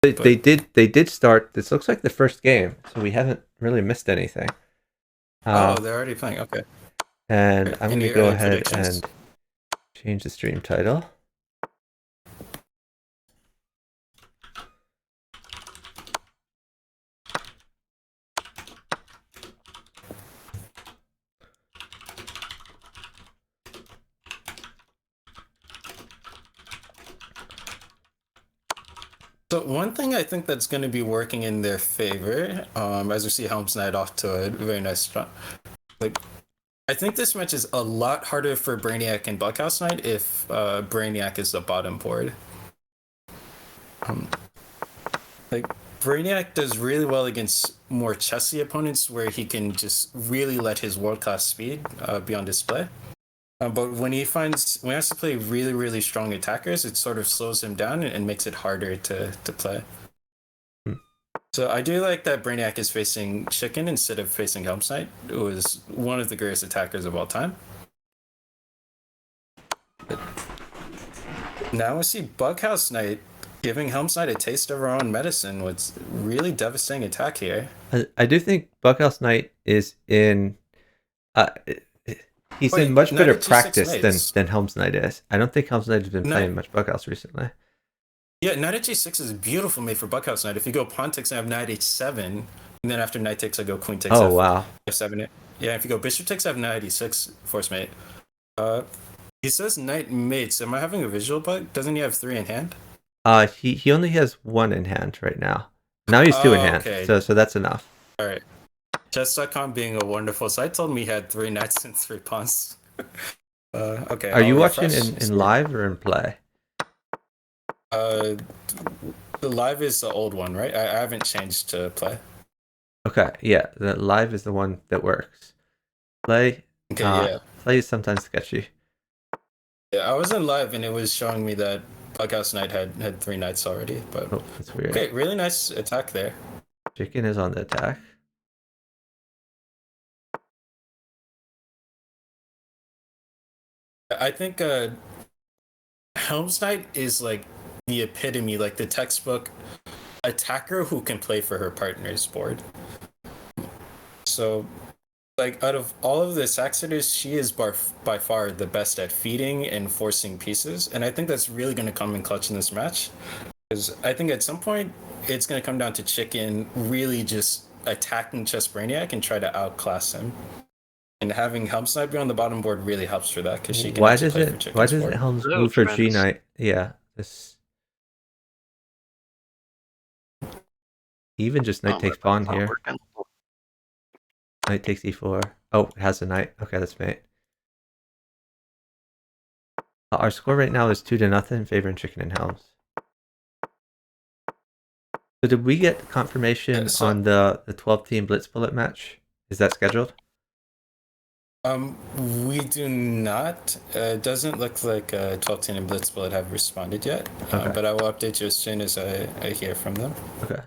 They did start. This looks like the first game, so we haven't really missed anything. They're already playing. Okay. And I'm going to Any go early ahead predictions? and change the stream title. So one thing I think that's going to be working in their favor, as we see helmsknight off to a very nice start. Like, I think this match is a lot harder for Brainiac and BughouseKnight if Brainiac is the bottom board. Like Brainiac does really well against more chessy opponents where he can just really let his world-class speed be on display. But when he has to play really strong attackers, it sort of slows him down and makes it harder to play. So I do like that Brainiac is facing Chicken instead of facing helmsknight, who is one of the greatest attackers of all time. But now we see BWC giving helmsknight a taste of her own medicine with really devastating attack here. I do think BWC is in. He's in much better practice than helmsknight is. I don't think helmsknight has been playing much Bughouse recently. Yeah, knight at g6 is a beautiful mate for BWC. If you go pawn takes, I have knight h7, and then after knight takes, I go queen takes f7. Yeah, if you go bishop takes, I have knight e6 force mate. He says knight mates. Am I having a visual bug? Doesn't he have 3 in hand? He only has 1 in hand right now. Now he's 2 in hand, okay. so that's enough. All right. Chess.com being a wonderful site told me he had 3 knights and 3 pawns. Okay. Are you watching in live or in play? The live is the old one, right? I haven't changed to play. Okay, yeah, the live is the one that works. Play, play is sometimes sketchy. Yeah, I was in live and it was showing me that BWC had 3 knights already, but that's weird. Okay, really nice attack there. Chicken is on the attack. I think helmsknight is like the epitome, like the textbook attacker who can play for her partner's board. So, like, out of all of the Saxiters, she is by far the best at feeding and forcing pieces, and I think that's really going to come in clutch in this match. Because I think at some point, it's going to come down to Chicken really just attacking ChessBrainiac and try to outclass him. And having helmsknight be on the bottom board really helps for that because she can play for Chicken's board. Why doesn't Helms move for G-Knight? Yeah, this even just knight takes pawn here. Knight takes e4. Oh, it has a knight. Okay, that's mate. Our score right now is 2-0 favoring Chicken and Helms. So did we get confirmation on the 12-team Blitz Bullet match? Is that scheduled? We do not. It doesn't look like 12-team and Blitz Bullet have responded yet. Okay. But I will update you as soon as I hear from them. Okay.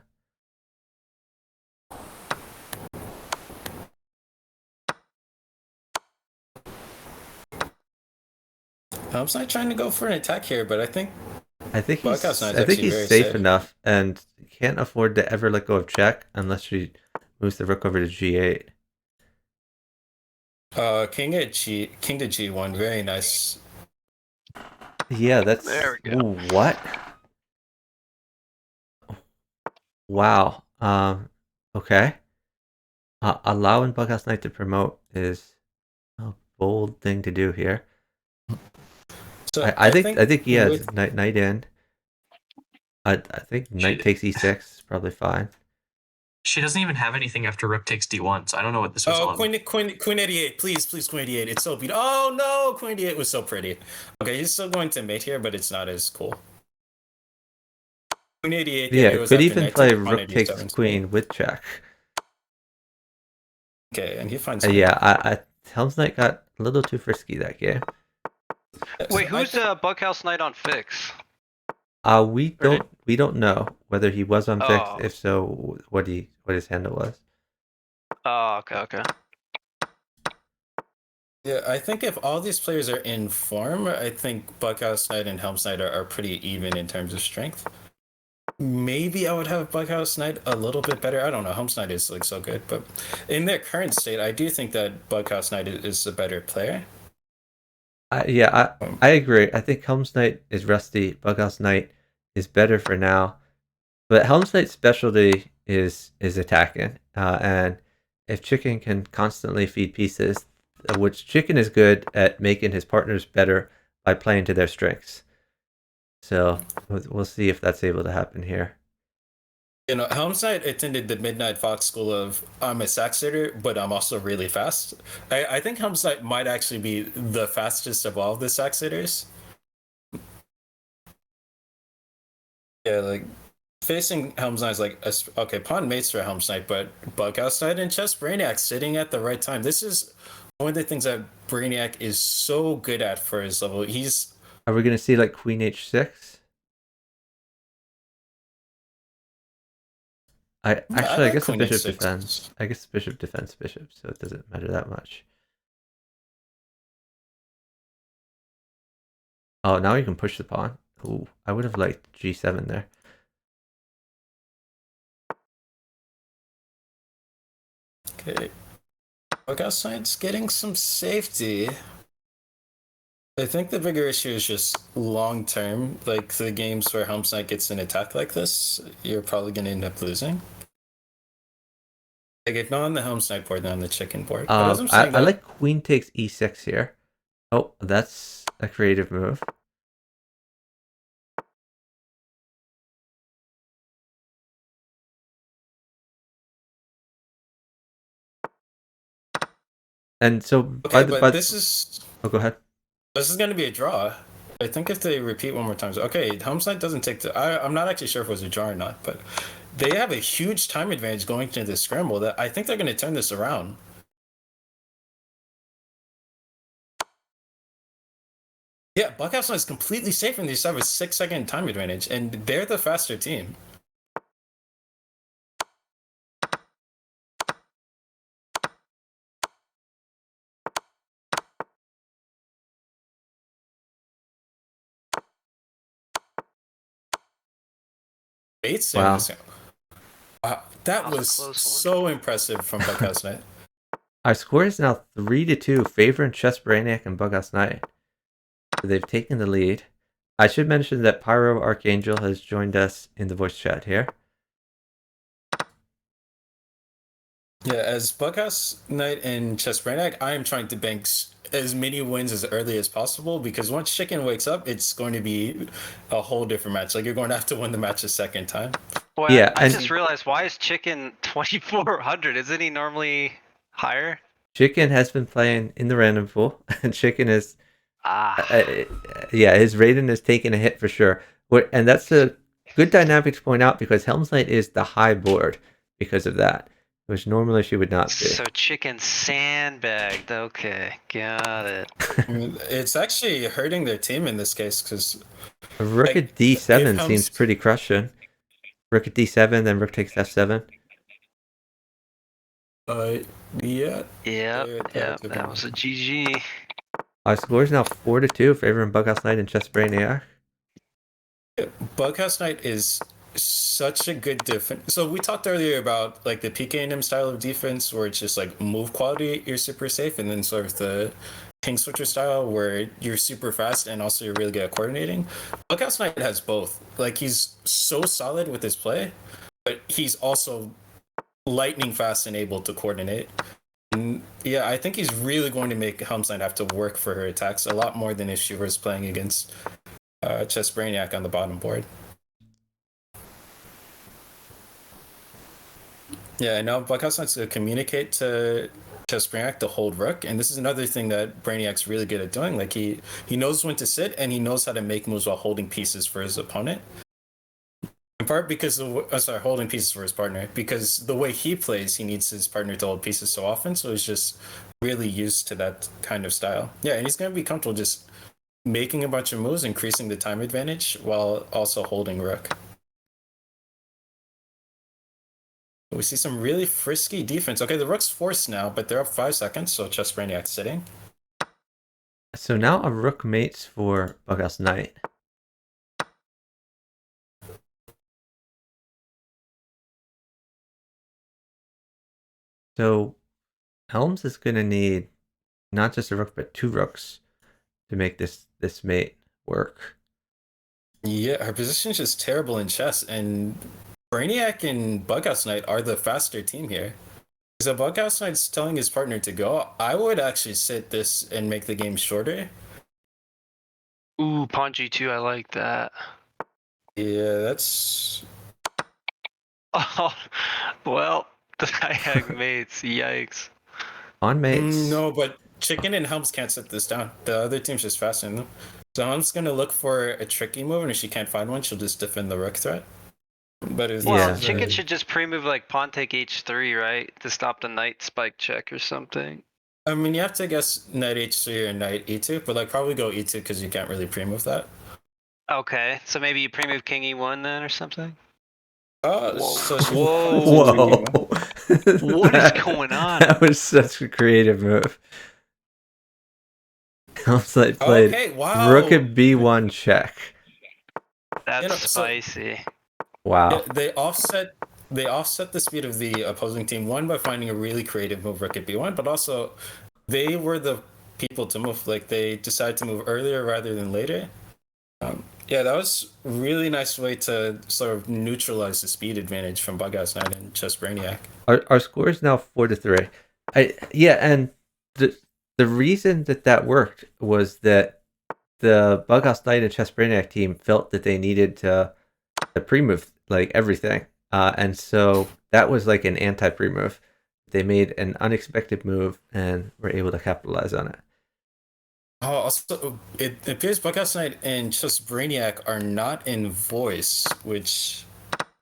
Helmsknight trying to go for an attack here, but I think he's safe enough and can't afford to ever let go of check unless she moves the rook over to g8. King to g1, very nice. Yeah, that's there we go. Ooh, what? Wow. Okay. Allowing BWC to promote is a bold thing to do here. So I think he has knight in. I think knight takes e6 is probably fine. She doesn't even have anything after rook takes d1, so I don't know what this was on. Queen 88, please queen 88. It's so beautiful. Oh no, queen 88 was so pretty. Okay, he's still going to mate here, but it's not as cool. Queen 88. Yeah, could even play rook takes queen with check. Okay, and he finds. Yeah, helmsknight got a little too frisky that game. Wait, who's BWC on fix? We don't know whether he was on fix. If so, what his handle was. Oh, okay. Yeah, I think if all these players are in form, I think BWC and helmsknight are pretty even in terms of strength. maybe I would have BughouseKnight a little bit better. I don't know. helmsknight is like so good, but in their current state, I do think that BughouseKnight is a better player. Yeah, I agree. I think helmsknight is rusty. BughouseKnight is better for now. But helmsknight's specialty is attacking. And if Chicken can constantly feed pieces, which Chicken is good at making his partners better by playing to their strengths. So we'll see if that's able to happen here. You know, helmsknight attended the Midnight Fox School of I'm a sax sitter, but I'm also really fast. I think helmsknight might actually be the fastest of all the sax sitters. Yeah, like facing helmsknight is like okay, pawn mates for helmsknight, but BughouseKnight and ChessBrainiac sitting at the right time. This is one of the things that Brainiac is so good at for his level. He's Are we going to see like Queen H6? I like guess the Queen bishop H6. defends. I guess the bishop defends bishop, so it doesn't matter that much. Oh, now you can push the pawn. Ooh, I would have liked G7 there. Okay. BughouseKnight's getting some safety. I think the bigger issue is just long term. Like the games where helmsknight gets an attack like this, you're probably going to end up losing. Like if not on the helmsknight board, then on the chicken board. But as I'm saying, I like queen takes e6 here. Oh, that's a creative move. And so okay, but this is. Oh, go ahead. This is going to be a draw. I think if they repeat one more time. Okay, helmsknight doesn't take the. I'm not actually sure if it was a draw or not, but they have a huge time advantage going into the scramble that I think they're going to turn this around. Yeah, BughouseKnight is completely safe and they just have a 6-second time advantage, and they're the faster team. Bates. Wow. Wow, that was so impressive from BughouseKnight. Our score is now 3-2, favoring ChessBrainiac and BughouseKnight. So they've taken the lead. I should mention that Pyro Archangel has joined us in the voice chat here. Yeah, as BughouseKnight and ChessBrainiac, I am trying to bank as many wins as early as possible because once Chicken wakes up, it's going to be a whole different match. Like you're going to have to win the match a second time. Well, yeah, I just realized, why is Chicken 2400? Isn't he normally higher? Chicken has been playing in the random pool, and Chicken is, yeah, his rating is taking a hit for sure. And that's a good dynamic to point out because helmsknight is the high board because of that, which normally she would not be. So Chicken sandbagged. Okay, got it. It's actually hurting their team in this case because a rook at d7 seems pretty crushing. Rook at d7, then rook takes f7. Yeah. Yeah, that was a GG. Our score is now 4-2, favoring BughouseKnight and ChessBrainiac. BughouseKnight is such a good defense. So we talked earlier about like the PKNM style of defense where it's just like move quality, you're super safe, and then sort of the king switcher style where you're super fast and also you're really good at coordinating. BughouseKnight has both. Like he's so solid with his play, but he's also lightning fast and able to coordinate. And yeah, I think he's really going to make helmsknight have to work for her attacks a lot more than if she was playing against ChessBrainiac on the bottom board. Yeah, now BughouseKnight's going to communicate to ChessBrainiac to hold rook, and this is another thing that Brainiac's really good at doing. Like he knows when to sit, and he knows how to make moves while holding pieces for his opponent. In part because holding pieces for his partner, because the way he plays, he needs his partner to hold pieces so often, so he's just really used to that kind of style. Yeah, and he's going to be comfortable just making a bunch of moves, increasing the time advantage, while also holding rook. We see some really frisky defense. Okay, the rook's forced now, but they're up 5 seconds, so ChessBrainiac's sitting. So now a rook mates for BughouseKnight. So Helms is going to need not just a rook, but 2 rooks to make this mate work. Yeah, her position is just terrible in chess, and Brainiac and BughouseKnight are the faster team here. So BughouseKnight's telling his partner to go. I would actually sit this and make the game shorter. Ooh, pawn G2, I like that. Yeah, that's... Oh, well, the diag mates, yikes. On mates. No, but Chicken and Helms can't set this down. The other team's just faster than them. So Helms gonna look for a tricky move, and if she can't find one, she'll just defend the rook threat. But well, Chicken should just pre-move like pawn take h3, right? To stop the knight spike check or something. I mean, you have to guess knight h3 or knight e2, but like probably go e2 because you can't really pre-move that. Okay, so maybe you pre-move king e1 then or something? So Whoa. What is going on? That was such a creative move. Helms like played rook at b1 check. That's spicy. Wow. They offset the speed of the opposing team, one by finding a really creative move rook at b1, but also they were the people to move. Like they decided to move earlier rather than later. Yeah, that was a really nice way to sort of neutralize the speed advantage from BugHouse9 and ChessBrainiac. Our score is now 4-3. And the reason that worked was that the BugHouse9 and ChessBrainiac team felt that they needed to pre-move like everything, and so that was like an anti-pre-move. They made an unexpected move and were able to capitalize on it. Oh, also, it appears BugHouse9 and ChessBrainiac are not in voice, which...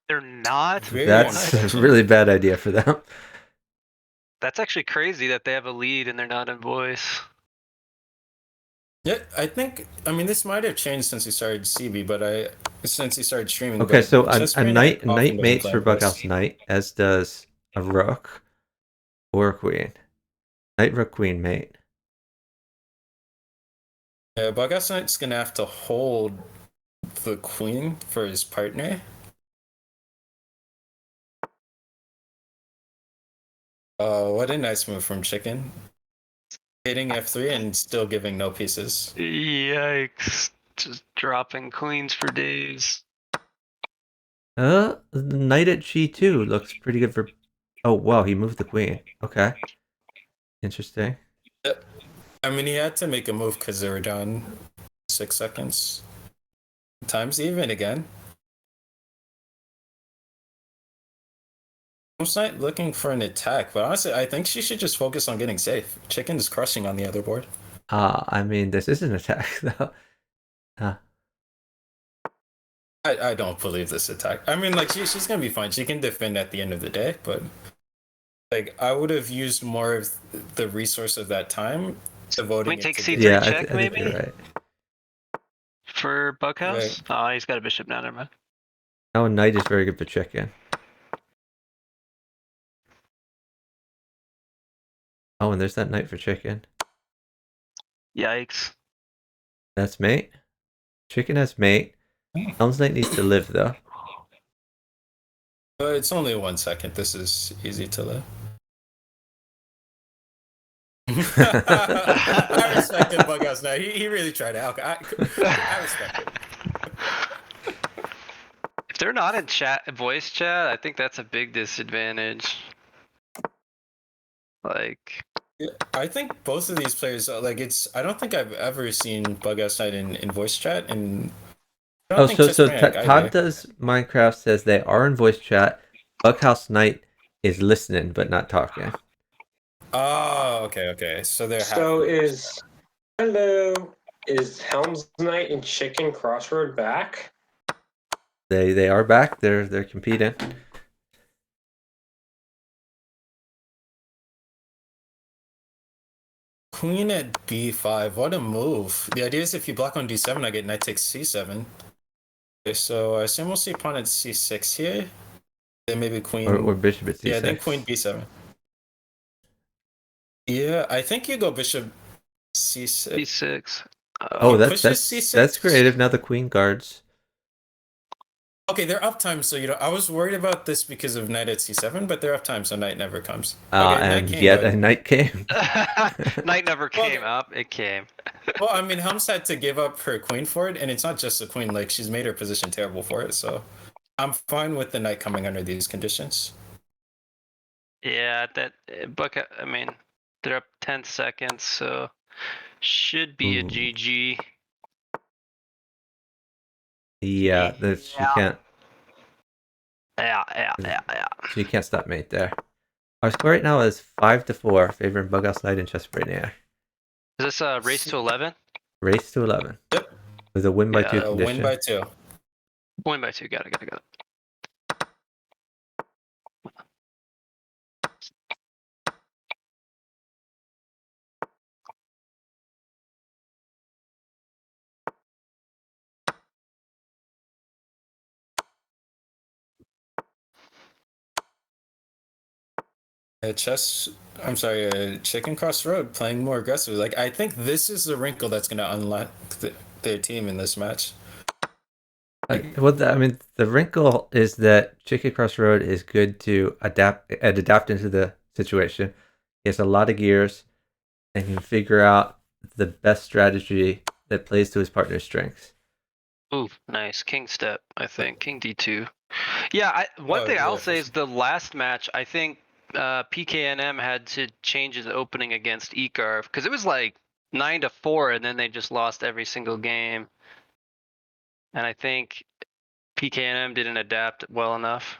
They're not? That's a really bad idea for them. That's actually crazy that they have a lead and they're not in voice. Yeah, I mean, this might have changed since he started CB, but since he started streaming. Okay, so a knight mates for BugHouse9, as does a rook or a queen. Knight, rook, queen, mate. Yeah, BugHouse9's gonna have to hold the queen for his partner. Oh, what a nice move from Chicken. Hitting f3 and still giving no pieces. Yikes. Just dropping queens for days. The knight at g2 looks pretty good for... Oh, wow, he moved the queen. Okay. Interesting. I mean, he had to make a move because they were down 6 seconds. Time's even again. I'm not looking for an attack, but honestly, I think she should just focus on getting safe. Chicken is crushing on the other board. I mean, this is an attack, though. I don't believe this attack. I mean, like, she's going to be fine. She can defend at the end of the day, but, like, I would have used more of the resource of that time to voting. Queen takes c3 check, maybe? You're right. For Bughouse? Right. Oh, he's got a bishop now, never mind. Oh, knight is very good for chicken. Oh, and there's that knight for chicken. Yikes. That's mate. Chicken has mate. Helm's knight needs to live, though. It's only 1 second. This is easy to live. I respect him, Bughouse now. He really tried out. I respect it. If they're not in voice chat, I think that's a big disadvantage. Like, yeah, I think both of these players, like, I don't think I've ever seen BugHouse9 in voice chat, and so Todd does Minecraft says they are in voice chat. BugHouse9 is listening but not talking. Oh, okay. So they're is helmsknight and chickencrossroad back? They are back. They're competing. Queen at b5. What a move. The idea is if you block on d7, I get knight takes c7. Okay, so I assume we'll see pawn at c6 here. Then maybe queen... Or bishop at c6. Yeah, then queen b7. Yeah, I think you go bishop c6. c6. That's creative. Now the queen guards. Okay, they're uptime, so I was worried about this because of knight at c7, but they're uptime, so knight never comes. And yet a knight came. Knight never came up. It came. Well, I mean, Helms had to give up her queen for it, and it's not just the queen. Like, she's made her position terrible for it, so I'm fine with the knight coming under these conditions. Yeah, I mean, they're up 10 seconds, so should be a GG. Yeah, you can't. Yeah. So you can't stop mate there. Our score right now is 5-4, favoring BughouseKnight and ChessBrainiac. Is this a race to 11? Race to 11. Yep. With a win by 2 condition. Win by 2. Win by 2. Got it. Chicken Crossroad playing more aggressive. Like, I think this is the wrinkle that's going to unlock their team in this match. The wrinkle is that Chicken Crossroad is good to adapt into the situation. He has a lot of gears and can figure out the best strategy that plays to his partner's strengths. Ooh, nice. King step, I think. King D2. Yeah, one thing I'll say is the last match, I think PKNM had to change his opening against Ekarv because it was like 9-4 and then they just lost every single game. And I think PKNM didn't adapt well enough.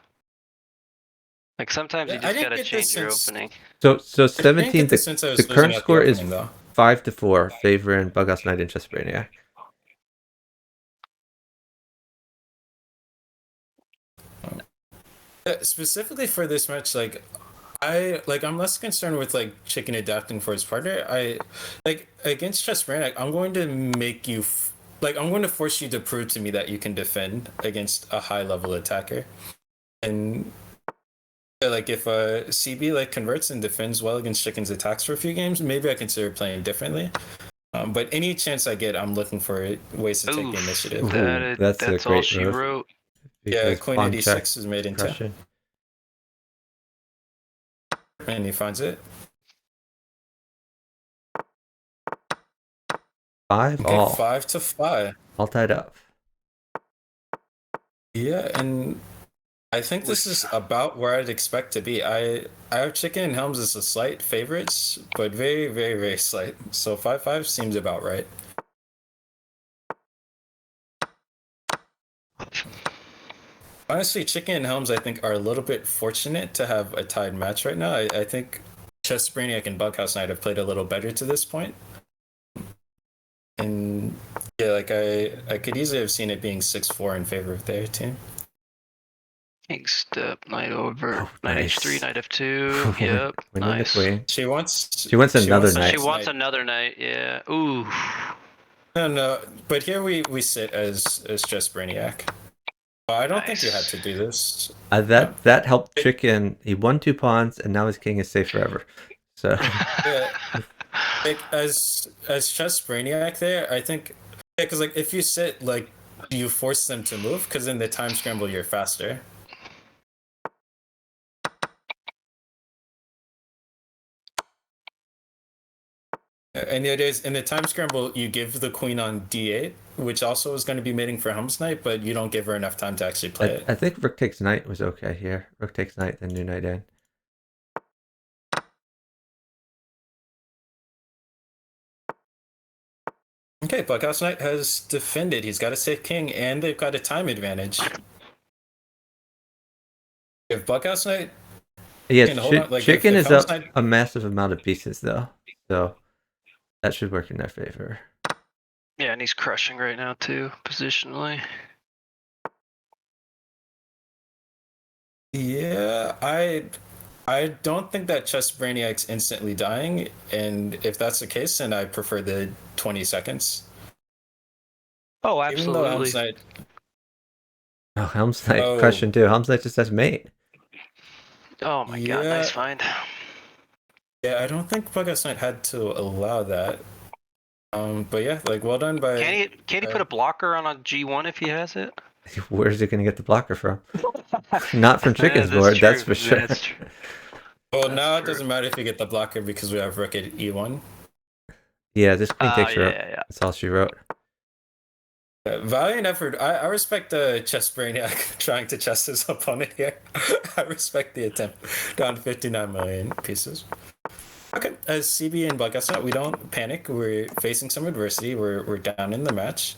Like sometimes you just gotta change your opening. So 17. The current score is 5-4, favoring BughouseKnight and ChessBrainiac. Specifically for this match, I'm less concerned with Chicken adapting for his partner. Against ChessBrainiac, I'm going to make you I'm going to force you to prove to me that you can defend against a high level attacker. And if a CB converts and defends well against Chicken's attacks for a few games, maybe I consider playing differently. But any chance I get, I'm looking for ways to take the initiative. That's a great all she move. Wrote. Yeah, Queen 86 is made into. Pressure. And he finds it. 5 all. 5-5. All tied up. Yeah, and I think this is about where I'd expect to be. I have Chicken and Helms as a slight favorites, but very, very, very slight. So 5-5 seems about right. Honestly, Chicken and Helms, I think, are a little bit fortunate to have a tied match right now. I think ChessBrainiac and BughouseKnight have played a little better to this point. And yeah, I could easily have seen it being 6-4 in favor of their team. King step, knight over, knight nice. H3, knight F2. Yep, nice. She wants another knight. She wants another knight. Yeah. Ooh. No. But here we sit as ChessBrainiac. I don't think you had to do this. That helped Chicken. He won 2 pawns, and now his king is safe forever. So. Yeah. As ChessBrainiac there, I think, because if you sit, you force them to move, because in the time scramble you're faster. And it is in the time scramble you give the queen on d8, which also is going to be mating for helmsknight, but you don't give her enough time to actually play it. I think rook takes knight was okay here. Rook takes knight, then new knight in. Okay, BughouseKnight has defended. He's got a safe king, and they've got a time advantage. If BughouseKnight Chicken is up a massive amount of pieces though, so that should work in their favor. Yeah, and he's crushing right now too, positionally. Yeah, I don't think that ChessBrainiac's instantly dying, and if that's the case, then I prefer the 20 seconds. Oh, absolutely. Helmsknight crushing too. Helmsknight just has mate. Oh my god, nice find. Yeah, I don't think BughouseKnight had to allow that. But yeah, well done by. Can he put a blocker on a G1 if he has it? Where's it going to get the blocker from? Not from Chicken's that's board, true. that's for sure. That's true. Well, That's now it true. doesn't matter if you get the blocker because we have rook at e1. Yeah, this queen takes her up. Yeah. That's all she wrote. Valiant effort. I respect the ChessBrainiac trying to chess his opponent here. I respect the attempt. Down 59 million pieces. Okay, as CB and BWC, we don't panic. We're facing some adversity. We're down in the match,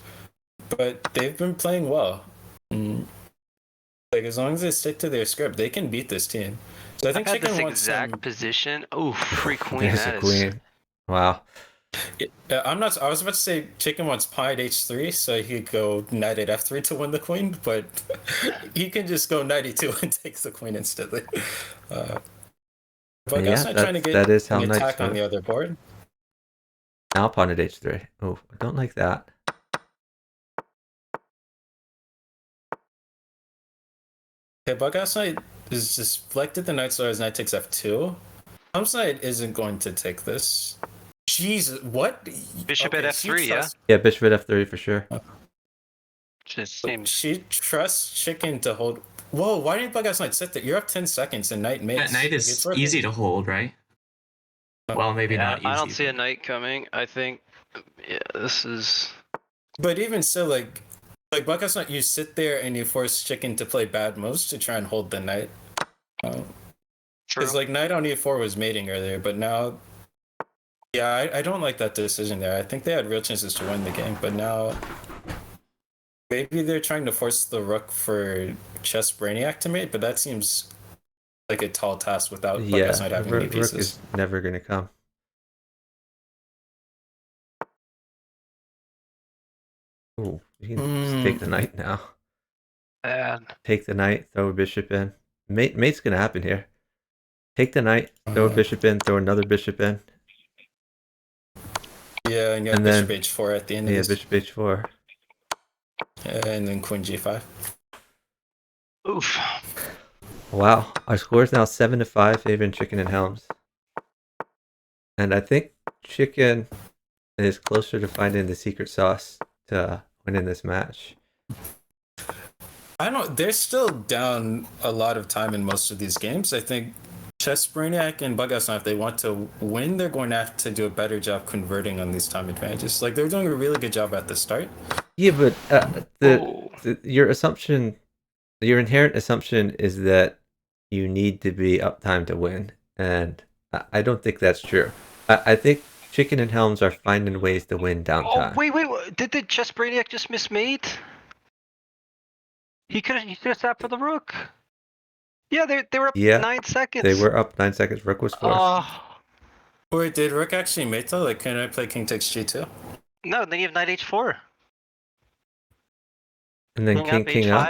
but they've been playing well. Like as long as they stick to their script, they can beat this team. So I think had Chicken this wants exact position. Oh, free queen. There's a queen. Wow. I'm not. I was about to say Chicken wants pied h3, so he could go knight at f3 to win the queen, but he can just go knight e2 and take the queen instantly. But Yeah, not trying to get that is how an knights attack on move. the other board. Now pawn at h3. Oh, I don't like that. Okay, BWC is just deflected the knight, so his knight takes f2. Helmsknight isn't going to take this. Jesus, what? Bishop at f3, yeah? Yeah, bishop at f3 for sure. Just seems. She trusts Chicken to hold. Whoa, why didn't BWC sit there? You're up 10 seconds and knight mates. That knight is easy to hold, right? Well, maybe not easy. I don't see a knight coming. I think, yeah, this is. But even still, like BWC, you sit there and you force Chicken to play bad moves to try and hold the knight. Because like knight on e4 was mating earlier, but now, yeah, I don't like that decision there. I think they had real chances to win the game, but now maybe they're trying to force the rook for ChessBrainiac to mate, but that seems like a tall task without BWC having any pieces. Rook is never going to come. Oh, you can just take the knight now. Take the knight, throw a bishop in. Mate's going to happen here. Take the knight, throw a bishop in, throw another bishop in. Yeah, and you have bishop h4 at the end of this. Yeah, bishop h4. And then queen g5. Oof. Wow, our score is now 7-5, favoring Chicken and Helms. And I think Chicken is closer to finding the secret sauce to winning this match. I don't. They're still down a lot of time in most of these games. I think ChessBrainiac and BWC, if they want to win, they're going to have to do a better job converting on these time advantages. Like they're doing a really good job at the start. Yeah, but your assumption, your inherent assumption is that you need to be uptime to win, and I don't think that's true. I think Chicken and Helms are finding ways to win downtime. Oh wait! Did the ChessBrainiac just miss mate? He could have sat for the rook. Yeah, they were up 9 seconds. They were up 9 seconds. Rook was forced. Wait, did rook actually mate though? Like, can I play king takes g2? No, then you have knight h4. And then king up.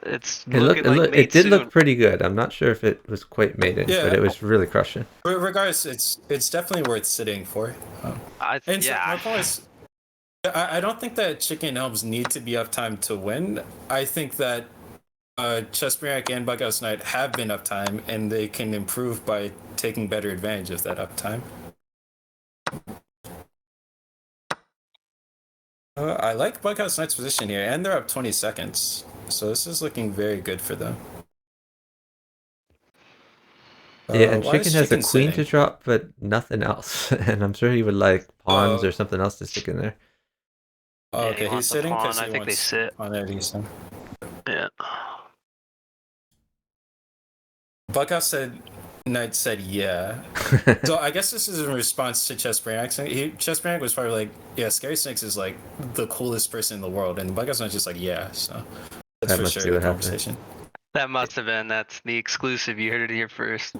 It's looking like mate it did soon. look pretty good. I'm not sure if it was quite mated, but it was really crushing. But regardless, it's definitely worth sitting for. My point is, I don't think that Chicken and Helms need to be uptime to win. I think that ChessBrainiac and BWC have been uptime, and they can improve by taking better advantage of that uptime. I like BWC's position here, and they're up 20 seconds, so this is looking very good for them. Yeah, and Chicken has a queen to drop, but nothing else. And I'm sure he would like pawns or something else to stick in there. Oh, okay, he's sitting because I think they sit. On that reason. Yeah. BWC Knight said yeah. So I guess this is in response to ChessBrainiac. ChessBrainiac was probably like, yeah, Scary Snakes is like the coolest person in the world, and BWC was just like, yeah. So that's for sure a conversation. That must have been. That's the exclusive. You heard it here first.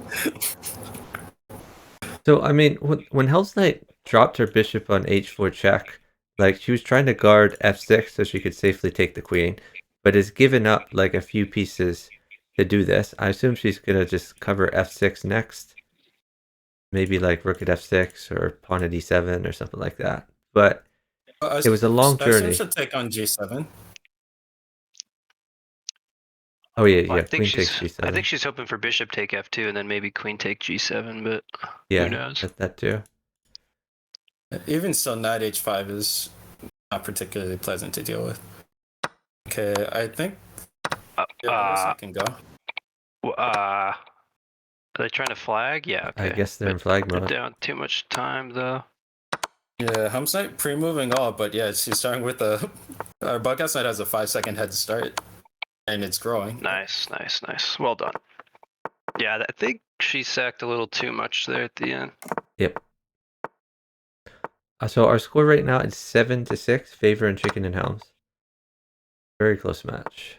So I mean, when helmsknight dropped her bishop on h4 check, like she was trying to guard f6 so she could safely take the queen, but has given up like a few pieces to do this. I assume she's gonna just cover f6 next, maybe like rook at f6 or pawn at e7 or something like that. But it was a long journey. I should take on g7. Oh yeah, queen takes g7. I think she's hoping for bishop take f2 and then maybe queen take g7, but yeah, who knows? That too. Even still, knight h5 is not particularly pleasant to deal with. Okay, I think. Yeah, I guess I can go. Are they trying to flag? Yeah, okay. I guess they're in flag They're mode. down too much time though. Yeah, helmsknight pre-moving all, but yeah, she's starting with a. Our BWC has a 5-second head start, and it's growing. Nice. Well done. Yeah, I think she sacked a little too much there at the end. Yep. So our score right now is 7-6, favor and chicken and helms. Very close match.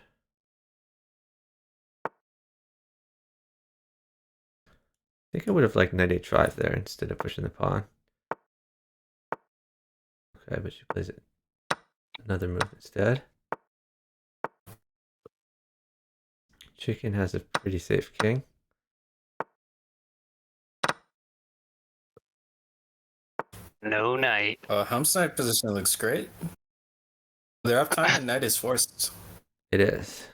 I think I would have liked knight h5 there instead of pushing the pawn. Okay, but she plays it another move instead. Chicken has a pretty safe king. No knight. Helmsknight position looks great. They're up time and knight is forced. It is.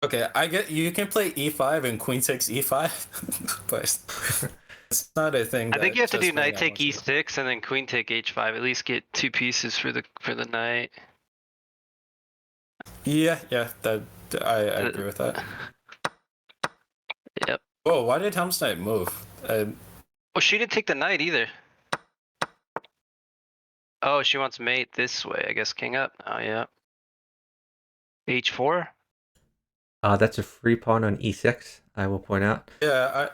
Okay, I get you can play e5 and queen takes e5, but it's not a thing. I think you have to do ChessBrainiac knight take wants to do. e6 and then queen take h5. At least get 2 pieces for the knight. Yeah, that I agree with that. Yep. Whoa, why did helmsknight move? Well, she didn't take the knight either. Oh, she wants mate this way. I guess king up. Oh yeah. h4. That's a free pawn on e6. I will point out. Yeah,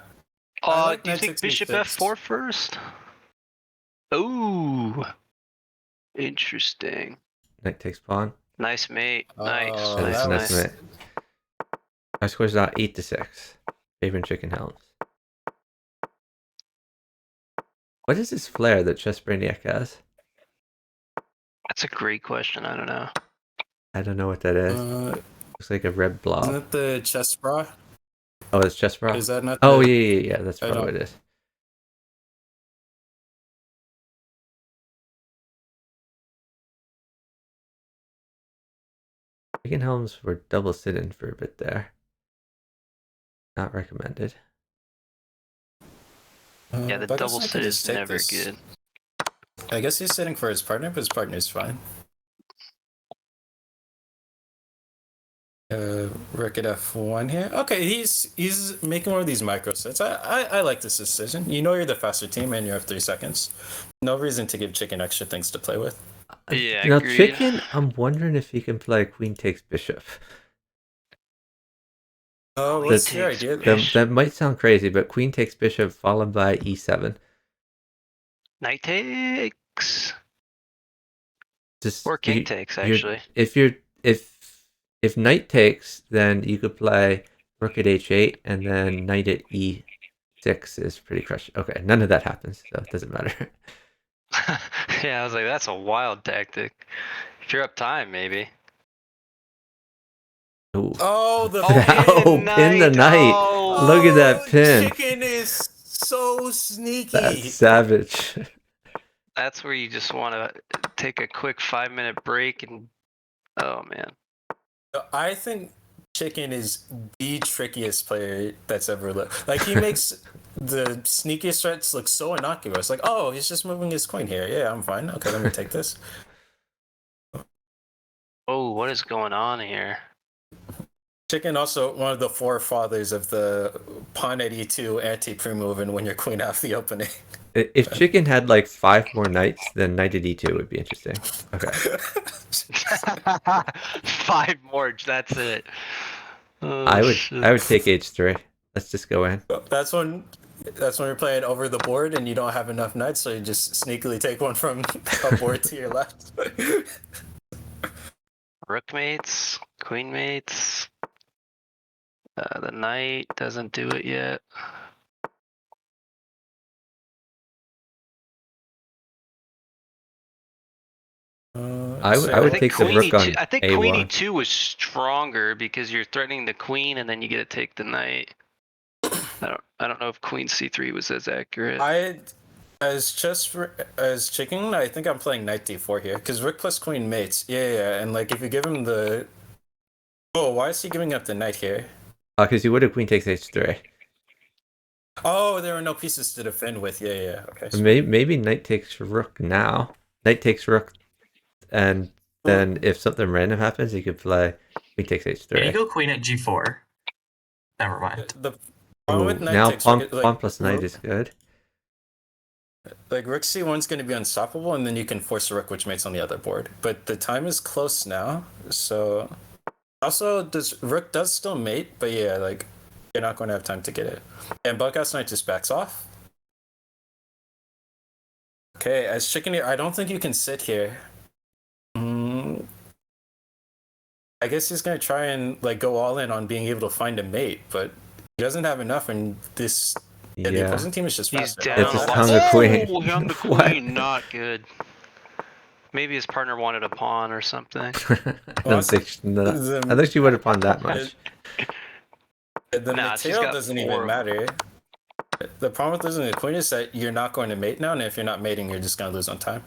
I like Do you knight think takes bishop e6. f4 first? Ooh, interesting. Knight takes pawn. Nice mate. Nice. Oh, Nice, that nice was- mate. Our score is now 8-6. Favor and chicken helms. What is this flare that ChessBrainiac has? That's a great question. I don't know. I don't know what that is. Looks like a red blob. Isn't it the chess bra? Oh, it's chess bra? Is that not? Oh, the... yeah. That's I probably what don't- it is. Chicken helms were double sit-in for a bit there. Not recommended. Yeah, the but I guess double I could sit just is take never this. good. I guess he's sitting for his partner, but his partner's fine. Rook at f1 here. Okay, he's making one of these micro sets. I like this decision. You know you're the faster team and you have 3 seconds. No reason to give chicken extra things to play with. Yeah, Now, agreed. chicken, I'm wondering if he can play queen takes bishop. Oh, Queen what's your takes idea? bishop. That might sound crazy, but queen takes bishop followed by e7. Knight takes. Just Or king takes, actually. If knight takes, then you could play rook at h8 and then knight at e6 is pretty crushed. Okay, none of that happens, so it doesn't matter. Yeah, I was like, that's a wild tactic. If you're up time, maybe. Ooh. Oh, the Pin the knight. Oh, Look at that pin. Chicken is so sneaky. That's savage. that's where you just want to take a quick 5-minute break and. Oh man. I think Chicken is the trickiest player that's ever lived. Like, he makes the sneakiest threats look so innocuous. Like, oh, he's just moving his queen here. Yeah, I'm fine. Okay, let me take this. Oh, what is going on here? Chicken also one of the forefathers of the pawn at e2 anti-pre-move and win your queen out of the opening. If chicken had like 5 more knights, then knight at e2 would be interesting. Okay. 5 more. That's it. Oh, I would shit. take h3. Let's just go in. That's when you're playing over the board and you don't have enough knights, so you just sneakily take one from a board to your left. Rook mates, queen mates. The knight doesn't do it yet. I would take the rook on I think A1. queen e2 was stronger because you're threatening the queen and then you get to take the knight. I don't know if queen c3 was as accurate. As chicken, I think I'm playing knight d4 here because rook plus queen mates. Yeah, and like if you give him the. Oh, why is he giving up the knight here? Because you would have queen takes h3. Oh, there are no pieces to defend with. Yeah. Okay. So Maybe knight takes rook now. Knight takes rook, and then if something random happens, you could play queen takes Can you h3. go queen at g4? Never mind. The problem with knight Now takes pawn like, plus knight is good. like rook c1's going to be unstoppable, and then you can force a rook which mates on the other board. But the time is close now, so also rook does still mate, but yeah, like you're not going to have time to get it. And BWC just backs off. Okay, as chicken here, I don't think you can sit here. I guess he's gonna try and like go all in on being able to find a mate, but he doesn't have enough, and this the opposing team is just He's faster. down It a just lot. hung a queen. Oh, hung the What? queen. Not good. Maybe his partner wanted a pawn or something. I don't think she would have pawned that much. The Nah, she's material got doesn't four even of matter. The problem with losing the queen is that you're not going to mate now, and if you're not mating, you're just gonna lose on time.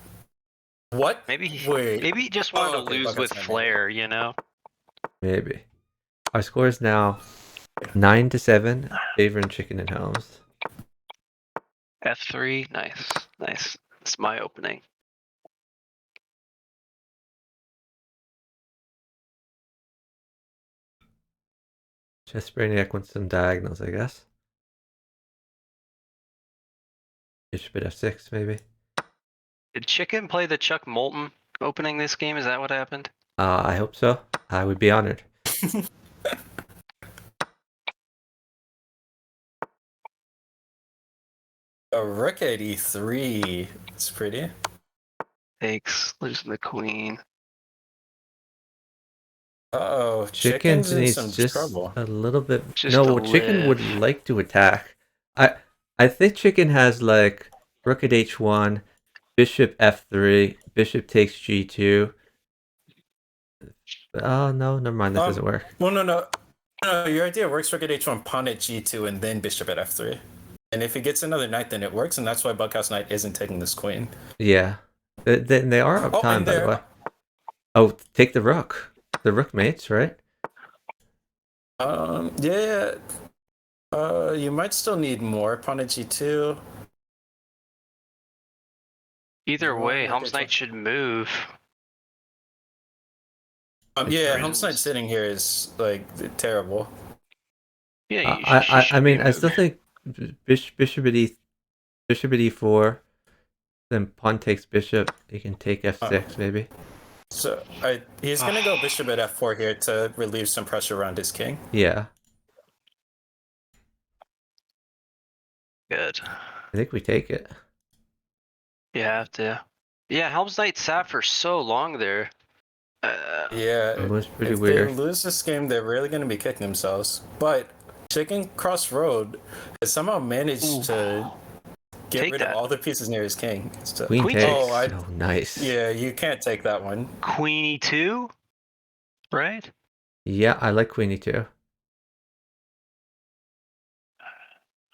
What? Maybe Wait. he just wanted okay, to lose BWC with made it. flair, you know? Maybe. Our score is now 9-7, favoring Chicken and Helms. F3, nice, nice. It's my opening. ChessBrainiac wants some diagonals, I guess. Bishop at f6, maybe. Did Chicken play the Chuck Moulton opening this game? Is that what happened? I hope so. I would be honored. A rook at e3. It's pretty. Takes, losing the queen. Uh-oh, Chicken chicken's in needs some just trouble. a little bit. Just No, to Chicken would live. like to attack. I think Chicken has like rook at h1, bishop f3, bishop takes g2. Oh no, never mind. That doesn't work. Well, no. Your idea works. Rook at h1, pawn at g2, and then bishop at f3. And if he gets another knight, then it works, and that's why BWC isn't taking this queen. Yeah, they are up time, by the way. Oh, take the rook. The rook mates, right? Yeah. You might still need more. Pawn at g2. Either way, Rook at helmsknight should move. Yeah, helmsknight sitting here is like terrible. Yeah, I mean, I still think bishop at e4, then pawn takes bishop. You can take f6 maybe. So he's gonna go bishop at f4 here to relieve some pressure around his king. Yeah, Good. I think we take it. You have to. Yeah, helmsknight sat for so long there. Yeah, It was pretty if weird. they lose this game, they're really going to be kicking themselves. But chickencrossroad has somehow managed to get Take rid that. of all the pieces near his king. So, Queen takes. Oh, Oh, nice. yeah, you can't take that one. Queen e2, right? Yeah, I like queen e2.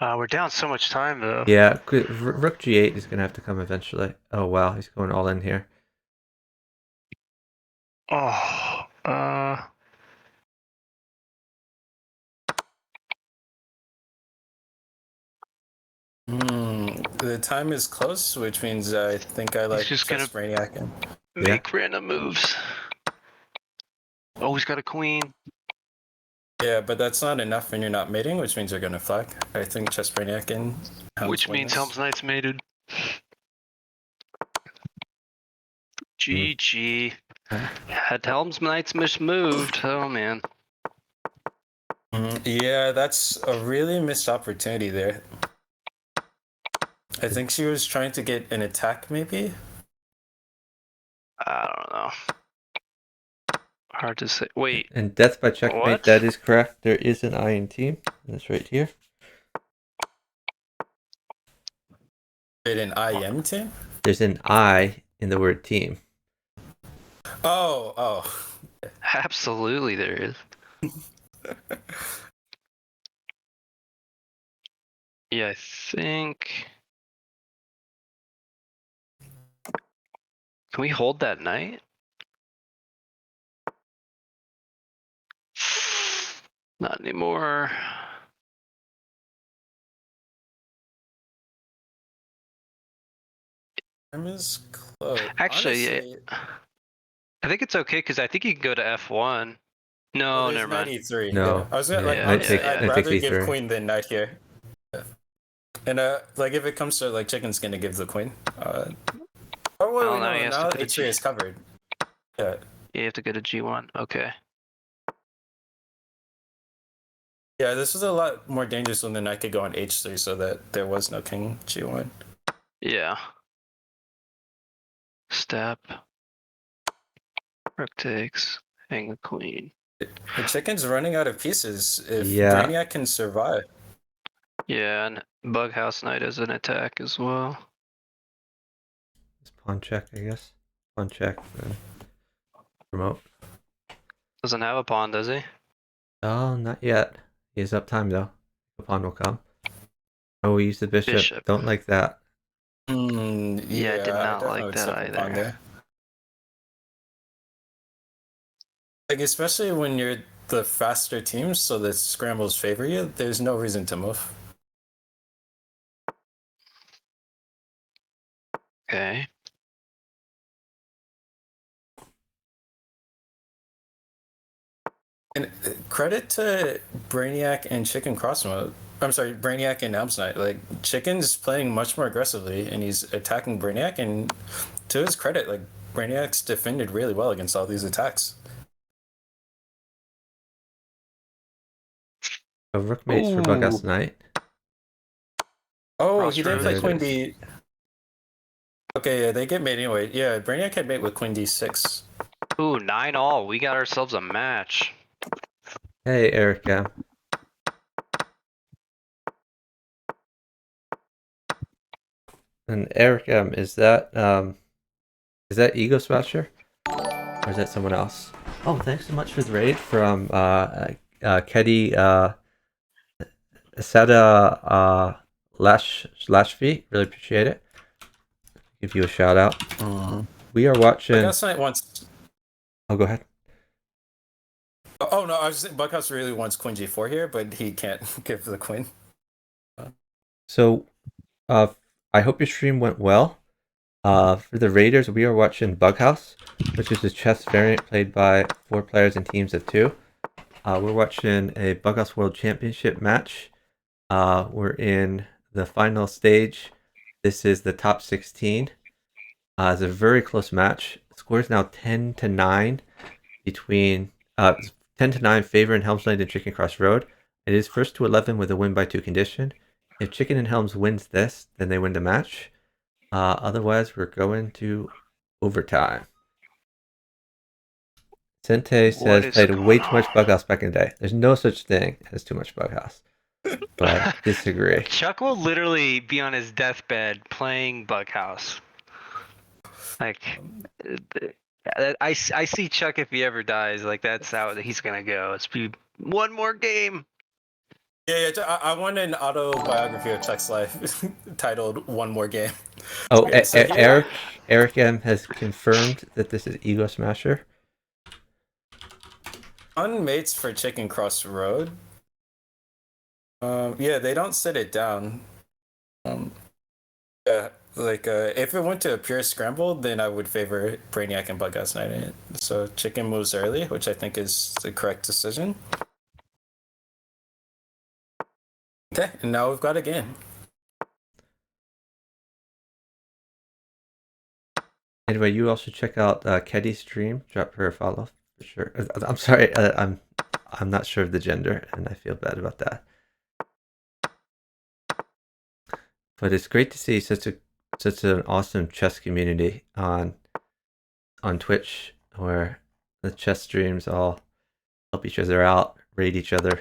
We're down so much time though. Yeah, rook g8 is gonna have to come eventually. Oh wow, he's going all in here. Oh, The time is close, which means I think I like just gonna ChessBrainiac. make random moves. Oh, he's got a queen. Yeah, but that's not enough when you're not mating, which means you're going to flag. I think ChessBrainiac and Helms Which win means this. helmsknight's mated. GG. Had helmsknight's mismoved. Oh man. Yeah, that's a really missed opportunity there. I think she was trying to get an attack, maybe? I don't know. Hard to say. Wait. And death by checkmate, What? that is correct. There is an I in team. That's right here. Wait, an IM team? There's an I in the word team. Oh. Absolutely there is. Yeah, I think. Can we hold that knight? Not anymore. Time is close. Actually, Honestly, I think it's okay because I think you can go to F1. No, There's never knight mind. E3. No. Yeah. I was gonna, Yeah, like, knight honestly, take- I'd knight rather takes give E3. queen than knight here. Yeah. And like if it comes to like chicken's gonna give the queen. Oh wait, Oh, wait, now he no, has to now go to H3 G. is covered. Yeah. You have to go to G1. Okay. Yeah, this was a lot more dangerous when the knight could go on H3 so that there was no king G1. Yeah. Step. Rook takes. Hang the queen. The chicken's running out of pieces if Yeah. Brainiac can survive. Yeah, and BughouseKnight as an attack as well. It's pawn check, I guess. Pawn check. Promote. Doesn't have a pawn, does he? Oh, not yet. He has up time though. The pawn will come. Oh, we used the bishop. Don't like that. Yeah, I did not like definitely that step either. upon there. Like, especially when you're the faster team, so the scrambles favor you, there's no reason to move. Okay. And credit to Brainiac and Chicken Crossroad. I'm sorry, Brainiac and helmsknight. Like, Chicken's playing much more aggressively, and he's attacking Brainiac. And to his credit, like, Brainiac's defended really well against all these attacks. A rook mates for BWC. Oh, he didn't play Crossroads. Queen D. Okay, yeah, they get mate anyway. Yeah, Brainiac had mate with Queen D6. Ooh, 9-all. We got ourselves a match. Hey, Erica. And Erica, is that Ego Smasher? Or is that someone else? Oh, thanks so much for the raid from Keddy Asada Lashvi. Really appreciate it. Give you a shout out. We are watching. BWC wants. Oh, go ahead. Oh no, I was saying Buckhouse really wants Queen G4 here, but he can't give the queen. So, I hope your stream went well. For the Raiders, we are watching Bughouse, which is a chess variant played by 4 players in teams of 2. We're watching a Bughouse World Championship match. We're in the final stage. This is the top 16. It's a very close match. The score is now 10-9 between 10-9 favoring helmsknight and chickencrossroad. It is first to 11 with a win by 2 condition. If Chicken and Helms wins this, then they win the match. Otherwise, we're going to overtime. Sente says played way too much Bughouse back in the day. There's no such thing as too much Bughouse. But I disagree. Chuck will literally be on his deathbed playing Bughouse. Like, I see Chuck if he ever dies. Like, that's how he's gonna go. It's be one more game. Yeah, I want an autobiography of Chuck's life titled "One More Game." Oh, Eric M has confirmed that this is Ego Smasher. On mates for Chicken Crossroad. Yeah, they don't sit it down. Yeah, like if it went to a pure scramble, then I would favor Brainiac and BWC in it. So Chicken moves early, which I think is the correct decision. Okay, and now we've got a game. Anyway, you also check out Keddy's stream. Drop her a follow for sure. I'm sorry, I'm not sure of the gender, and I feel bad about that. But it's great to see such an awesome chess community on Twitch, where the chess streams all help each other out, raid each other.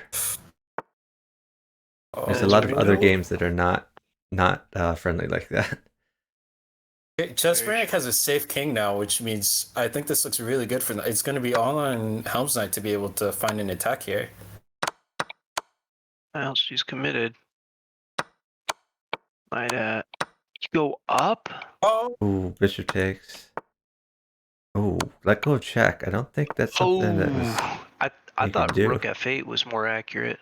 There's a lot of other games that are not friendly like that. ChessBrainiac has a safe king now, which means I think this looks really good for them. It's going to be all on helmsknight to be able to find an attack here. Well, she's committed. Might go up. Oh, Ooh, bishop takes. Oh, let go of check. I don't think that's something that was. I thought rook f8 was more accurate.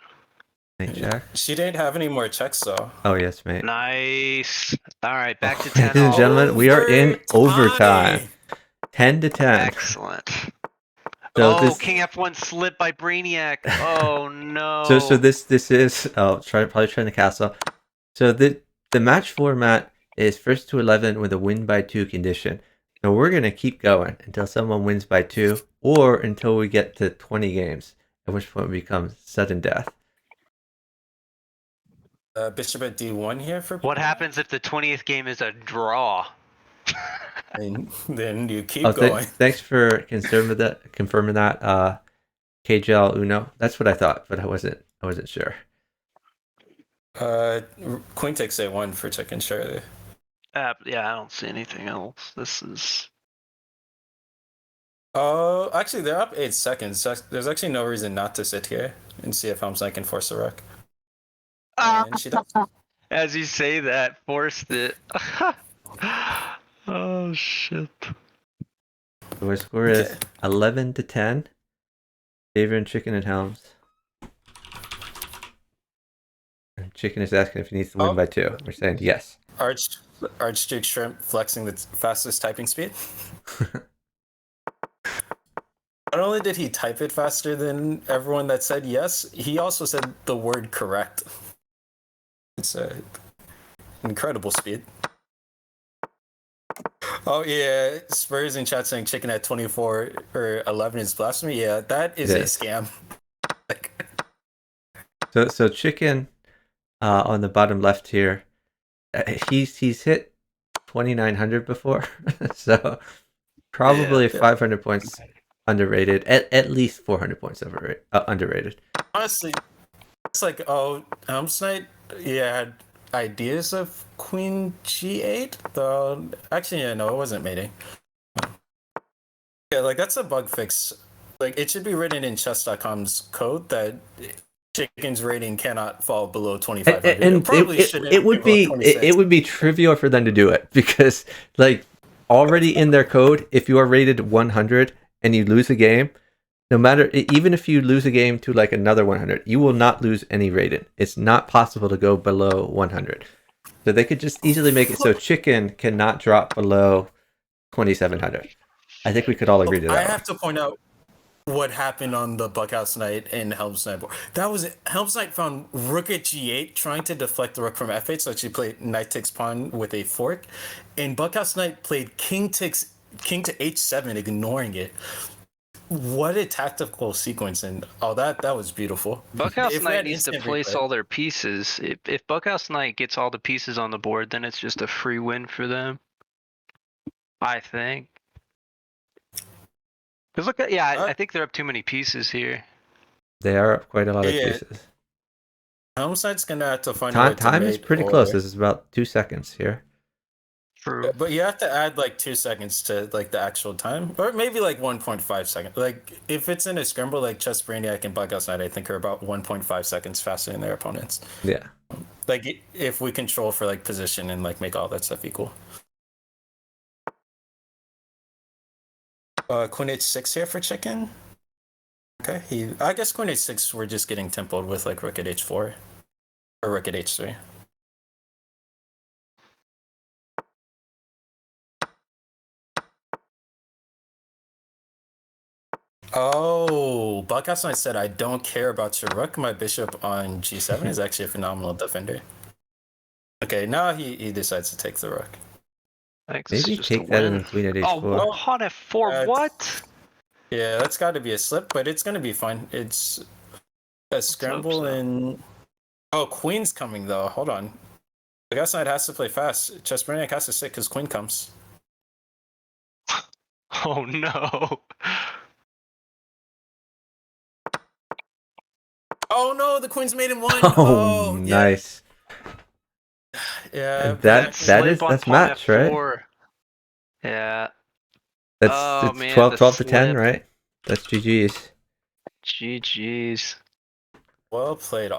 Check. She didn't have any more checks though. Oh yes, mate. Nice. All right, back to 10. Ladies and gentlemen, we are in overtime. 10-10. Excellent. So King F1 slip by Brainiac. Oh no. So this is probably trying to castle. So the match format is first to 11 with a win by 2 condition. Now we're gonna keep going until someone wins by 2, or until we get to 20 games, at which point it becomes sudden death. Bishop at D1 here for. What happens if the 20th game is a draw? And then you keep going. Thanks for confirming that. KJL Uno. That's what I thought, but I wasn't sure. Queen takes A1 for chicken, surely. Yeah, I don't see anything else. This is. Oh, actually, they're up 8 seconds. So there's actually no reason not to sit here and see if helmsknight can force a rook. And she does. As you say that, forced it. Oh shit. So our score is 11-10. Favoring Chicken and Helms. And Chicken is asking if he needs to win by 2. We're saying yes. Archduke Shrimp flexing the fastest typing speed. Not only did he type it faster than everyone that said yes, he also said the word correct. It's an incredible speed. Oh yeah, Spurs in chat saying chicken at 24 or 11 is blasphemy. Yeah, that is a scam. So Chicken on the bottom left here, he's hit 2,900 before, so probably 500 points underrated. At least 400 points underrated. Honestly, it's like helmsknight. Yeah, had ideas of Queen G8, though. Actually, yeah, no, it wasn't mating. Yeah, like that's a bug fix. Like it should be written in chess.com's code that Chicken's rating cannot fall below 2,500. And it would be trivial for them to do it, because like already in their code, if you are rated 100 and you lose a game, no matter, even if you lose a game to like another 100, you will not lose any rating. It's not possible to go below 100. So they could just easily make it so Chicken cannot drop below 2,700. I think we could all agree to that. I have to point out what happened on the BWC and helmsknight board. That was helmsknight found rook at G8, trying to deflect the rook from F8, so she played knight takes pawn with a fork, and BWC played king to H7, ignoring it. What a tactical sequence, and that was beautiful. BWC needs to place all their pieces. If BWC gets all the pieces on the board, then it's just a free win for them, I think. Because look at, I think they're up too many pieces here. They are up quite a lot of pieces. helmsknight's gonna have to find time is pretty close. This is about 2 seconds here. True. But you have to add like 2 seconds to like the actual time, or maybe like 1.5 seconds. Like if it's in a scramble, like ChessBrainiac and BWC, I think are about 1.5 seconds faster than their opponents. Yeah. Like if we control for like position and like make all that stuff equal. Queen H6 here for chicken. Okay, I guess Queen H6 we're just getting templed with like rook at H4 or rook at H3. Oh, BWC said, I don't care about your rook. My bishop on G7 is actually a phenomenal defender. Okay, now he decides to take the rook. Thanks. Maybe take that and queen at H4. Oh, pawn F4, what? Yeah, that's got to be a slip, but it's going to be fine. It's a scramble and... Oh, queen's coming, though. Hold on. BWC has to play fast. ChessBrainiac has to sit because queen comes. Oh, no. Oh no, the queen's made in one. Oh, nice. Yeah, that's match, F4. right? Yeah. It's 12 to 10, right? That's GG's. GG's. Well played.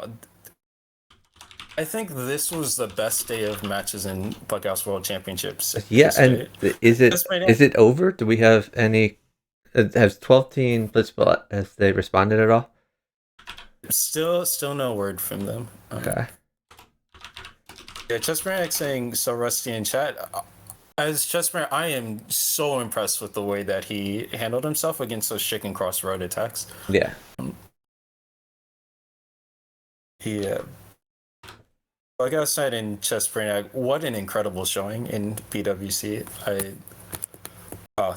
I think this was the best day of matches in BWC World Championships. Yeah, and is it over? Do we have any? Has 12-team Blitzball, has they responded at all? Still no word from them. Okay. Yeah, ChessBrainiac saying so rusty in chat. As ChessBrainiac, I am so impressed with the way that he handled himself against those chicken-crossroad attacks. Yeah. He, BugouseKnight and ChessBrainiac, what an incredible showing in BWC.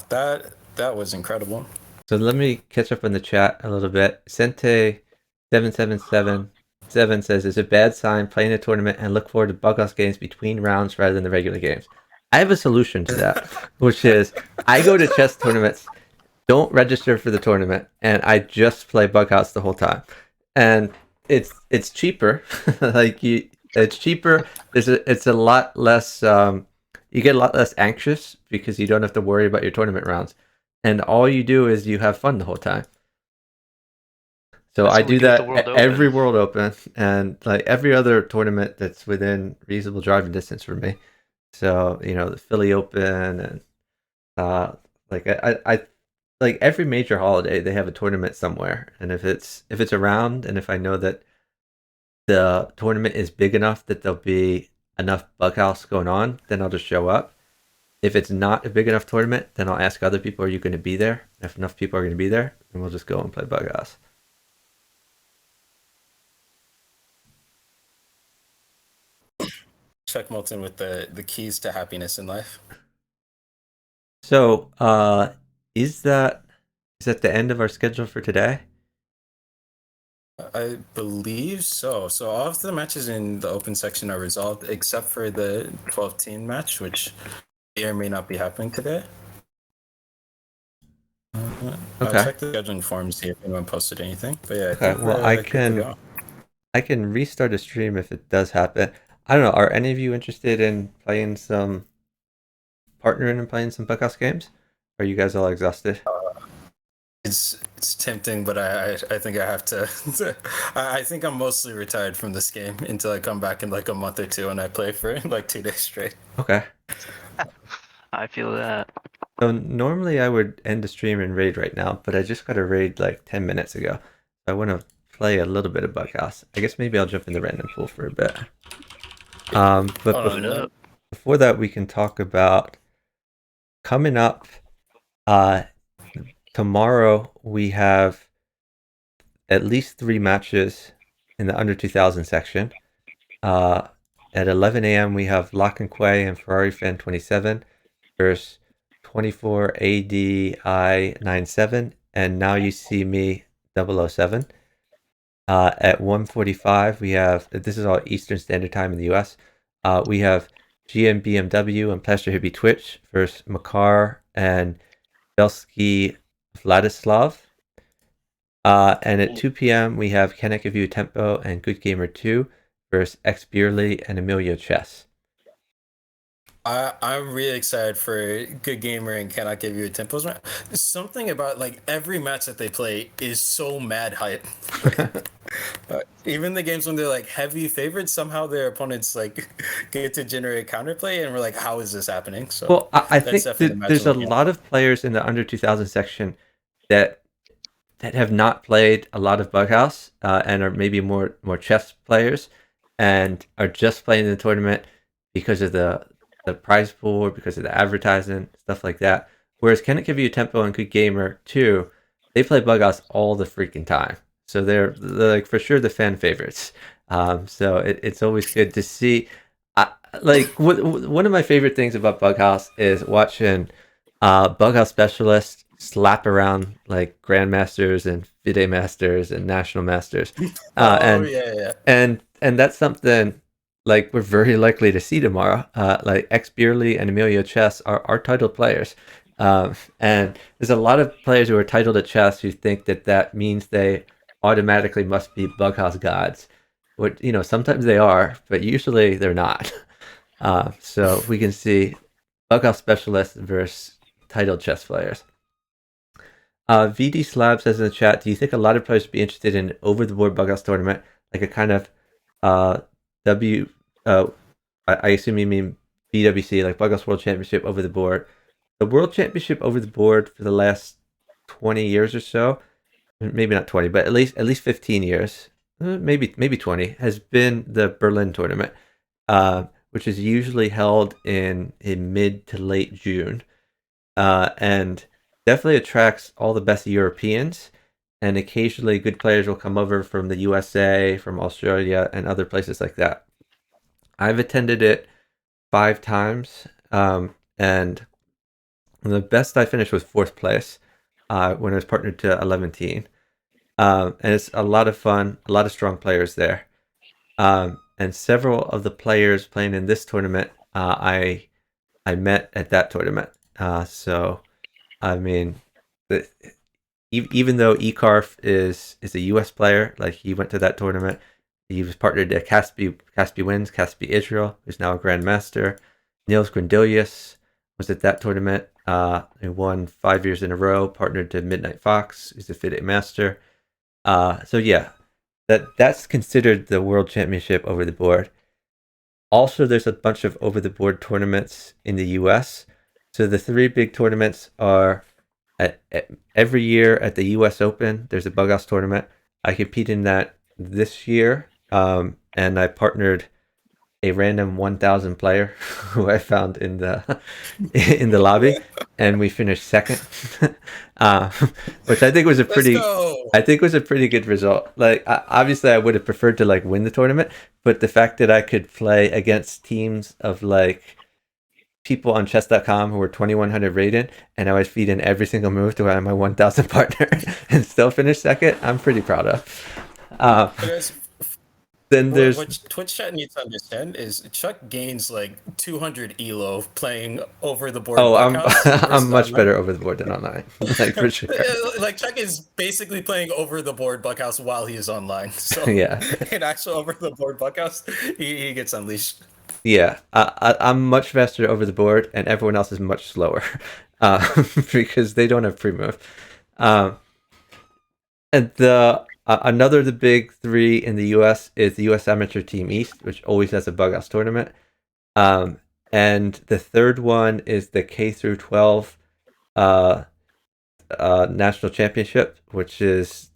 That was incredible. So let me catch up on the chat a little bit. Sente7777 says, it's a bad sign playing a tournament and look forward to Bughouse games between rounds rather than the regular games. I have a solution to that, which is I go to chess tournaments, don't register for the tournament, and I just play Bughouse the whole time. And it's cheaper. It's cheaper. It's a lot less. You get a lot less anxious because you don't have to worry about your tournament rounds, and all you do is you have fun the whole time. So I do that at every World Open and like every other tournament that's within reasonable driving distance for me. So the Philly Open and I like every major holiday they have a tournament somewhere, and if it's around and if I know that the tournament is big enough that there'll be enough Bughouse going on, then I'll just show up. If it's not a big enough tournament, then I'll ask other people, are you going to be there? If enough people are going to be there, then we'll just go and play Bughouse. Chuck Moulton with the keys to happiness in life. So, is that the end of our schedule for today? I believe so. So all of the matches in the open section are resolved, except for the 12-team match, which may or may not be happening today. Okay. I'll check the scheduling form, see if anyone posted anything. But yeah, I can restart a stream if it does happen. I don't know. Are any of you interested in playing some partnering and playing some Bughouse games? Are you guys all exhausted? It's tempting, but I think I have to. I think I'm mostly retired from this game until I come back in like a month or two and I play for like 2 days straight. Okay. I feel that. So normally I would end the stream and raid right now, but I just got a raid like 10 minutes ago. I want to play a little bit of Bughouse. I guess maybe I'll jump in the random pool for a bit. But before that, we can talk about coming up. Tomorrow we have at least 3 matches in the under 2000 section. At 11 a.m. we have Lock and Quay and Ferrari Fan 27 versus 24 ADI 97 and Now You See Me 007. At 1:45 we have, this is all Eastern Standard Time in the US, we have GM BMW and Plaster Hippie Twitch versus Makar and Belsky Vladislav. And at 2 p.m. we have Can I Give You a Tempo and Good Gamer 2 versus X Beerley and Emilio Chess. I'm really excited for Good Gamer and Cannot Give You a Tempo. Something about like every match that they play is so mad hype. Even the games when they're like heavy favorites, somehow their opponents like get to generate counterplay, and we're like, how is this happening? So well, I think there's a lot of players in the under 2000 section that have not played a lot of Bughouse and are maybe more chess players and are just playing in the tournament because of the prize pool, because of the advertising, stuff like that. Whereas Can It Give You a Tempo and Good Gamer 2, they play Bughouse all the freaking time. So they're like for sure the fan favorites. So it's always good to see. One of my favorite things about Bughouse is watching Bughouse specialists slap around like grandmasters and FIDE masters and national masters. And that's something like we're very likely to see tomorrow. Like X Beerley and Emilio Chess are titled players. And there's a lot of players who are titled at chess who think that means they automatically must be Bughouse gods. What sometimes they are, but usually they're not. So we can see Bughouse specialists versus titled chess players. VD Slab says in the chat, do you think a lot of players would be interested in over-the-board Bughouse tournament, like a kind of I assume you mean BWC, like Bughouse World Championship over the board. The World Championship over the board for the last 20 years or so, maybe not 20, but at least 15 years, maybe 20, has been the Berlin tournament, which is usually held in mid to late June, and definitely attracts all the best Europeans. And occasionally, good players will come over from the USA, from Australia, and other places like that. I've attended it 5 times, and the best I finished was 4th place when I was partnered to 11 Teen. And it's a lot of fun, a lot of strong players there. And several of the players playing in this tournament, I met at that tournament. So, I mean, even though Ecarf is a U.S. player, like he went to that tournament, he was partnered to Caspi Wins, Caspi Israel, who's now a Grandmaster. Niels Grandilius was at that tournament. He won 5 years in a row, partnered to Midnight Fox, who's a FIDE Master. So yeah, that's considered the World Championship over the board. Also, there's a bunch of over the board tournaments in the U.S. So the 3 big tournaments are every year at the U.S. Open. There's a Bughouse tournament. I compete in that this year, and I partnered a random 1,000 player who I found in the lobby, and we finished 2nd, which I think was a pretty good result. Like obviously, I would have preferred to like win the tournament, but the fact that I could play against teams of like people on chess.com who were 2,100 rated, and I was feeding every single move to my 1,000 partner and still finish 2nd, I'm pretty proud of. Then there's what Twitch chat needs to understand is Chuck gains like 200 elo playing over the board. Oh, I'm much better over the board than online, like for sure. Like Chuck is basically playing over the board Buckhouse while he is online. So yeah, in actual over the board Buckhouse, he gets unleashed. Yeah, I'm much faster over the board, and everyone else is much slower because they don't have pre-move. And another of the big 3 in the U.S. is the U.S. Amateur Team East, which always has a Bughouse tournament. And the 3rd one is the K through 12 national championship, which is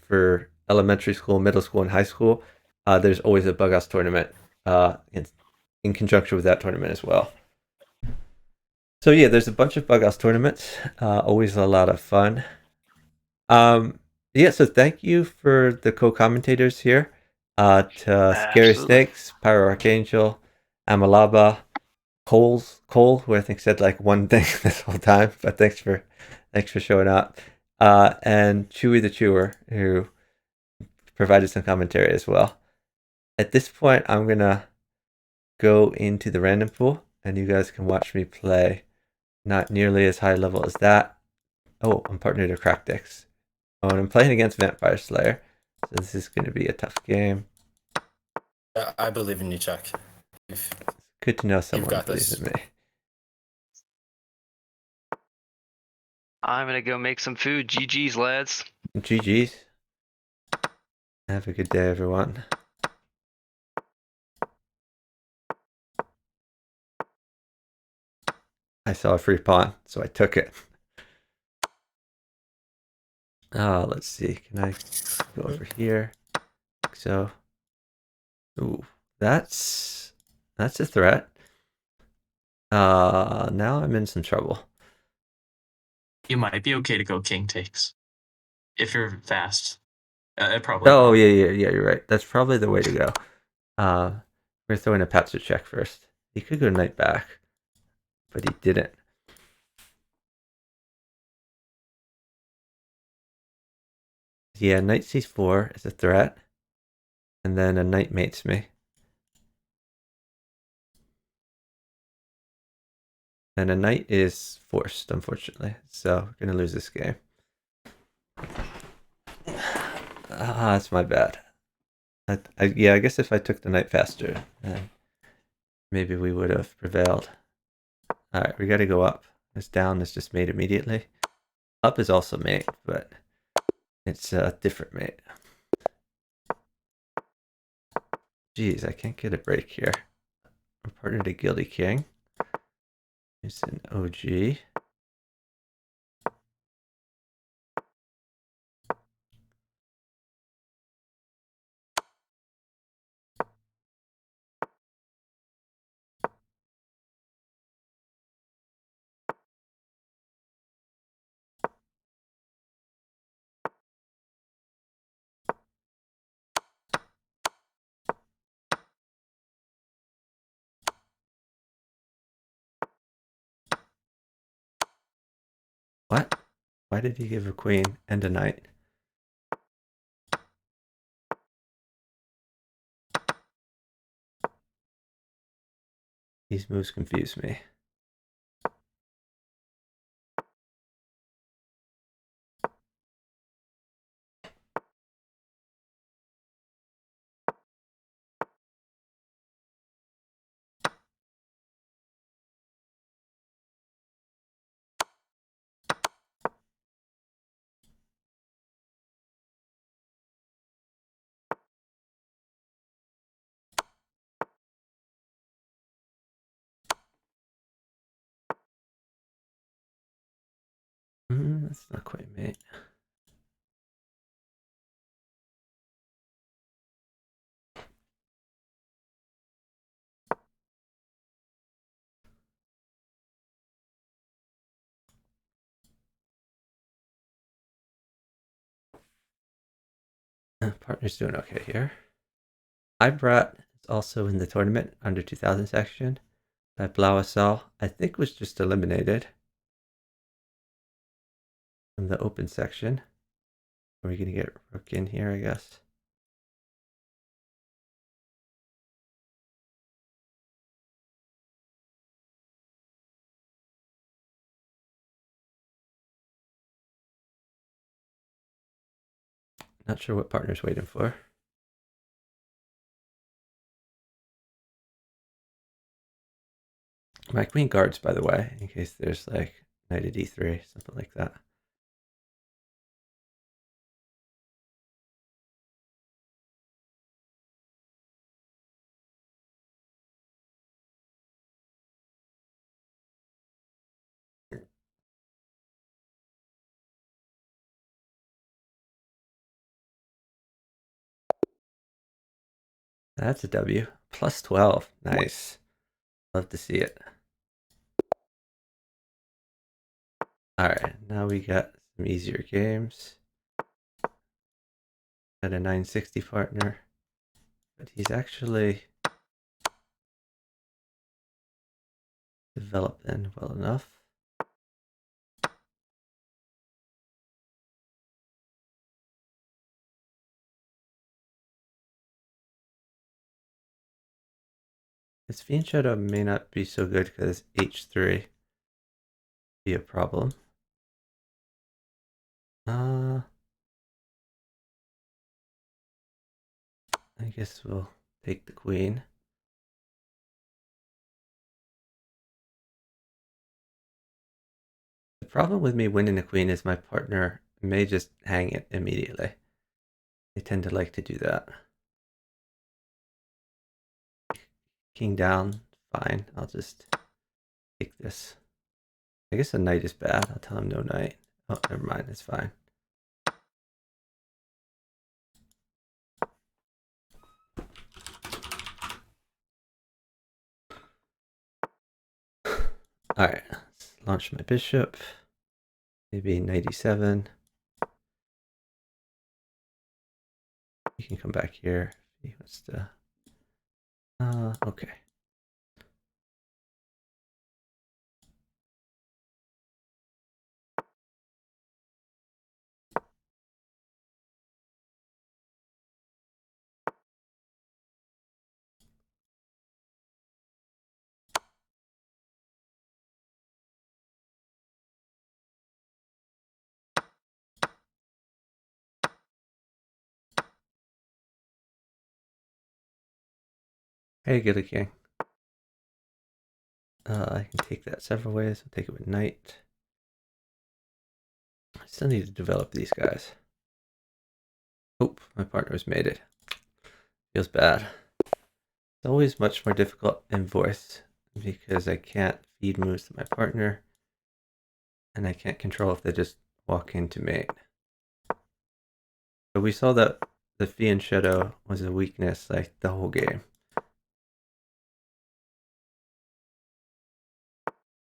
for elementary school, middle school, and high school. There's always a Bughouse tournament in conjunction with that tournament as well. So yeah, there's a bunch of Bughouse tournaments. Always a lot of fun. Yeah, so thank you for the co-commentators here. To Scary Snakes, Pyro Archangel, Amalaba, Cole, who I think said like one thing this whole time, but thanks for showing up. And Chewy the Chewer, who provided some commentary as well. At this point, I'm gonna go into the random pool, and you guys can watch me play. Not nearly as high level as that. Oh, I'm partnered to Crackdix. Oh, and I'm playing against Vampire Slayer, so this is going to be a tough game. I believe in you, Chuck. It's good to know someone believes in me. I'm gonna go make some food. GG's, lads. GG's. Have a good day, everyone. I saw a free pawn, so I took it. Let's see. Can I go over here? So, ooh, that's a threat. Now I'm in some trouble. You might be okay to go king takes if you're fast. Probably. Oh yeah, you're right. That's probably the way to go. We're throwing a Patzer check first. He could go knight back, but he didn't. Yeah, knight c4 is a threat, and then a knight mates me. And a knight is forced, unfortunately, so we're gonna lose this game. That's my bad. I guess if I took the knight faster, then maybe we would have prevailed. Alright, we gotta go up. This down is just mate immediately. Up is also mate, but it's a different mate. Jeez, I can't get a break here. I'm partnered to Guilty King. It's an OG. What? Why did he give a queen and a knight? These moves confuse me. That's not quite mate. Partner's doing okay here. Ibrat is also in the tournament under 2000 section. That BWC, I think, was just eliminated from the open section. Are we gonna get Rook in here, I guess? Not sure what partner's waiting for. My queen guards, by the way, in case there's like knight at e3, something like that. That's a W. Plus 12. Nice. Love to see it. Alright, now we got some easier games. Got a 960 partner. But he's actually developed in well enough. His Fiend Shadow may not be so good because H3 be a problem. I guess we'll take the queen. The problem with me winning the queen is my partner may just hang it immediately. They tend to like to do that. King down, fine. I'll just take this. I guess a knight is bad. I'll tell him no knight. Oh, never mind. It's fine. Alright, let's launch my bishop. Maybe 97. He can come back here if he wants to. Okay. Hey, good king. I can take that several ways. I'll take it with knight. I still need to develop these guys. Oh, my partner's made it. Feels bad. It's always much more difficult in voice because I can't feed moves to my partner and I can't control if they just walk into mate. But we saw that the Fiend Shadow was a weakness like the whole game.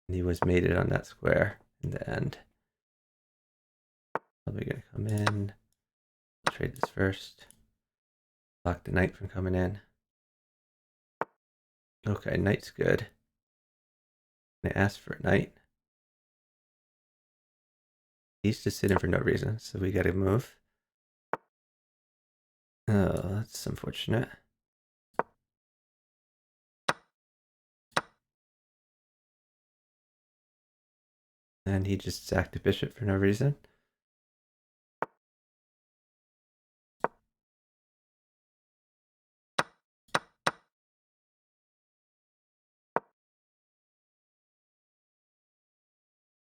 And he was mated on that square in the end. Probably gonna come in. I'll trade this first. Block the knight from coming in. Okay, knight's good. I asked for a knight. He's just sitting for no reason, so we gotta move. Oh, that's unfortunate. And he just sacked a bishop for no reason.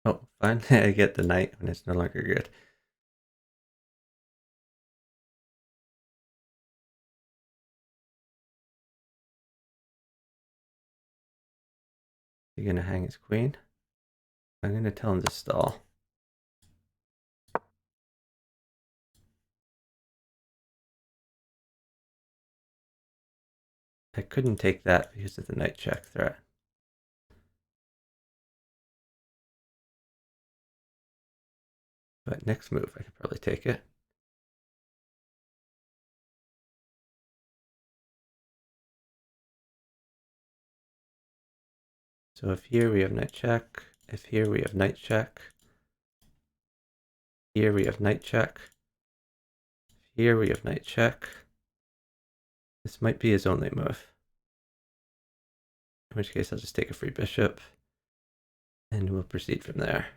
Oh, finally I get the knight when it's no longer good. You're gonna hang his queen? I'm gonna tell him to stall. I couldn't take that because of the knight check threat. But next move, I could probably take it. So if here we have knight check, if here we have knight check, here we have knight check, here we have knight check. This might be his only move. In which case I'll just take a free bishop and we'll proceed from there.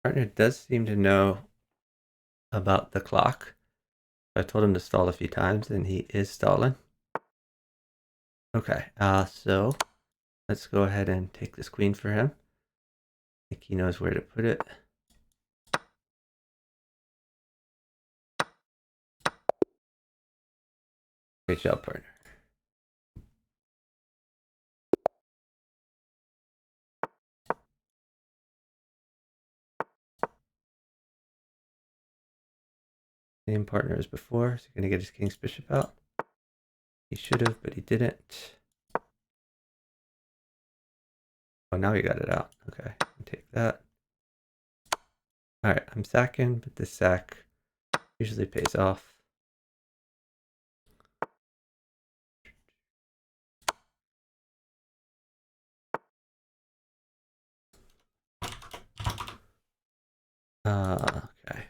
Partner does seem to know about the clock. I told him to stall a few times and he is stalling. Okay, so let's go ahead and take this queen for him. I think he knows where to put it. Great job, partner. Same partner as before. Is he going to get his king's bishop out? He should have, but he didn't. Oh, now he got it out. Okay, take that. All right, I'm sacking, but this sack usually pays off. Okay, I'm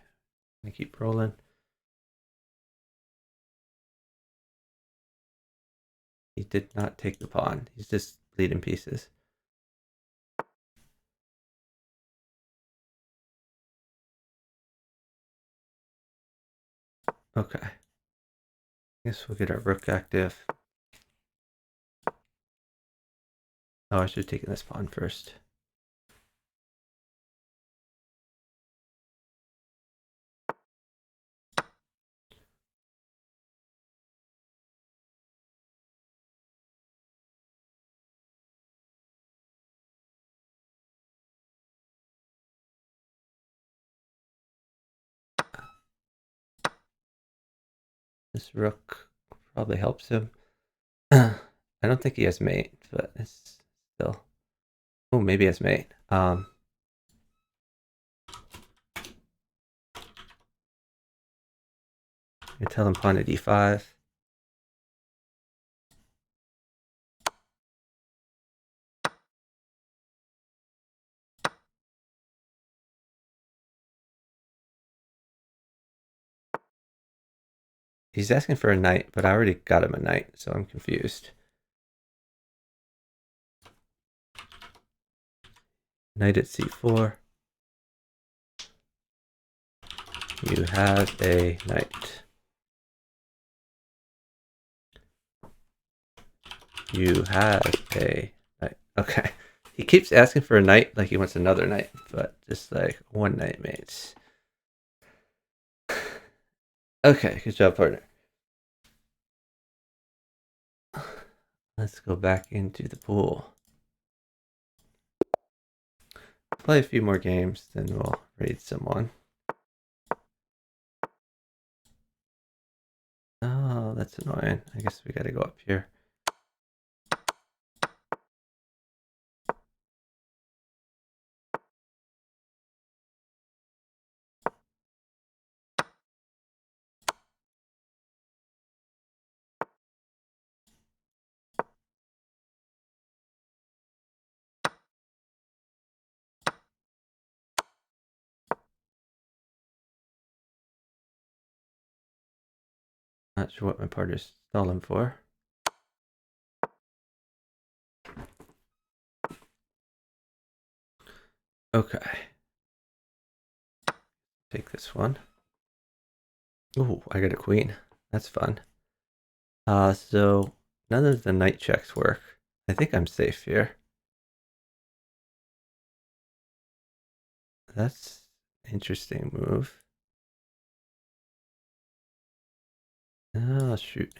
gonna keep rolling. He did not take the pawn. He's just bleeding pieces. Okay. I guess we'll get our rook active. Oh, I should have taken this pawn first. This rook probably helps him. I don't think he has mate, but it's still. Oh, maybe he has mate. I tell him pawn to d5. He's asking for a knight, but I already got him a knight, so I'm confused. Knight at c4. You have a knight. You have a knight. Okay. He keeps asking for a knight like he wants another knight, but just like one knight, mates. Okay, good job, partner. Let's go back into the pool. Play a few more games, then we'll raid someone. Oh, that's annoying. I guess we gotta go up here. Not sure what my partner's stalling for. Okay. Take this one. Ooh, I got a queen. That's fun. So none of the knight checks work. I think I'm safe here. That's an interesting move. Oh, shoot.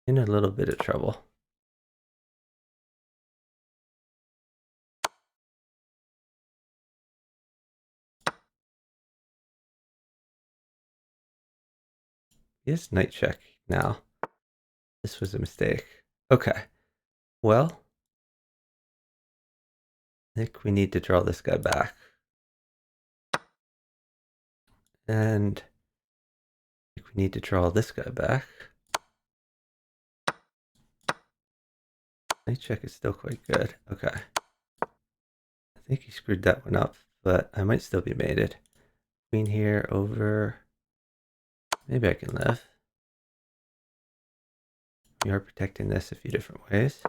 In a little bit of trouble. Yes, knight check now. This was a mistake. Okay. Well, I think we need to draw this guy back. And I think we need to draw this guy back. Knight check is still quite good. Okay. I think he screwed that one up, but I might still be mated. Queen here over. Maybe I can live. We are protecting this a few different ways.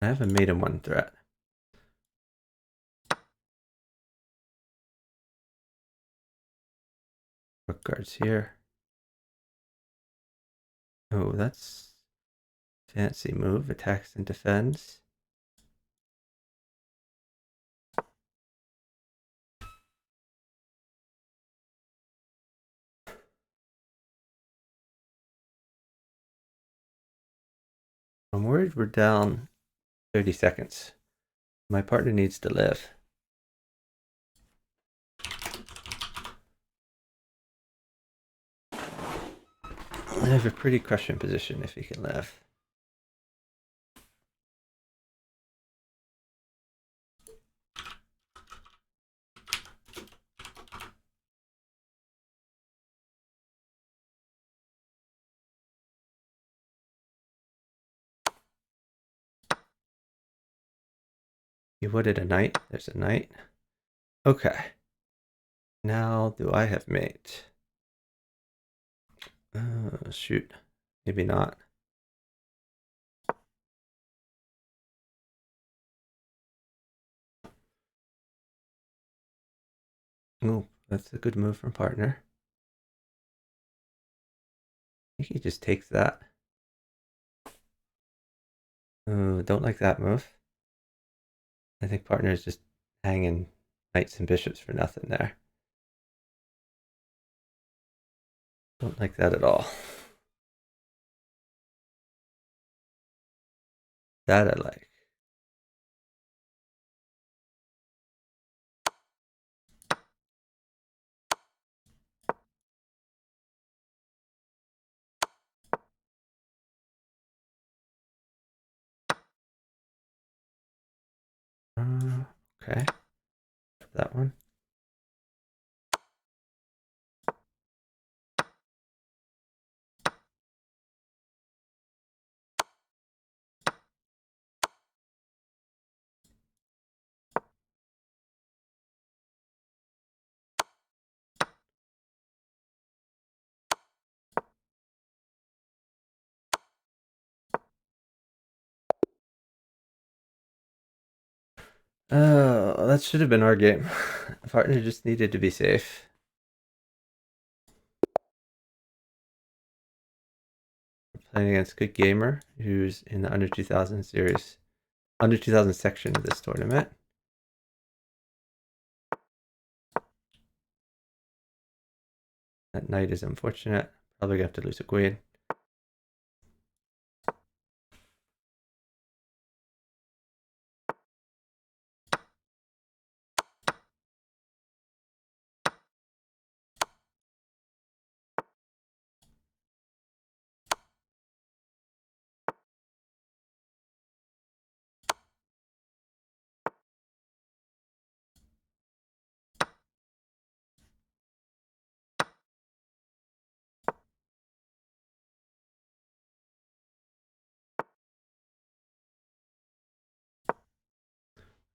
I have a mate in one threat. Rook guards here. Oh, that's fancy move. Attacks and defends. I'm worried we're down 30 seconds. My partner needs to live. I have a pretty crushing position if he can live. You wooded a knight. There's a knight. Okay. Now, do I have mate? Shoot. Maybe not. Oh, that's a good move from partner. I think he just takes that. Oh, don't like that move. I think partner is just hanging knights and bishops for nothing there. Don't like that at all. That I like. Okay. That one. Oh, that should have been our game. Partner just needed to be safe. We're playing against Good Gamer, who's in the under 2000 series, under 2000 section of this tournament. That knight is unfortunate. Probably gonna have to lose a queen.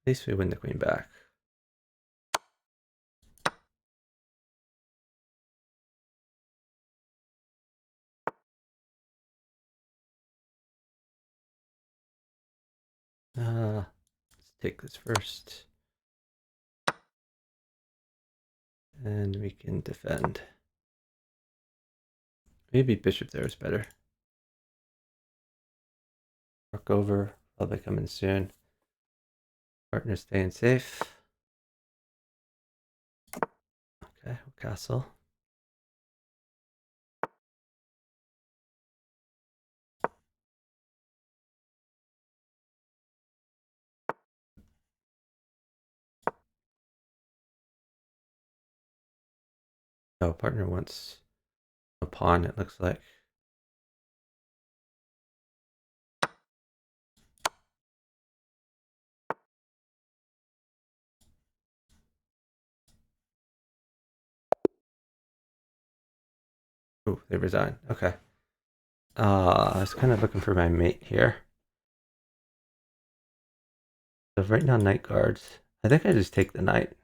At least we win the queen back. Let's take this first. And we can defend. Maybe bishop there is better. Rook over, probably coming soon. Partner staying safe. Okay, castle. Oh, partner wants a pawn, it looks like. Oh, they resign. Okay. I was kind of looking for my mate here. So right now, knight guards. I think I just take the knight.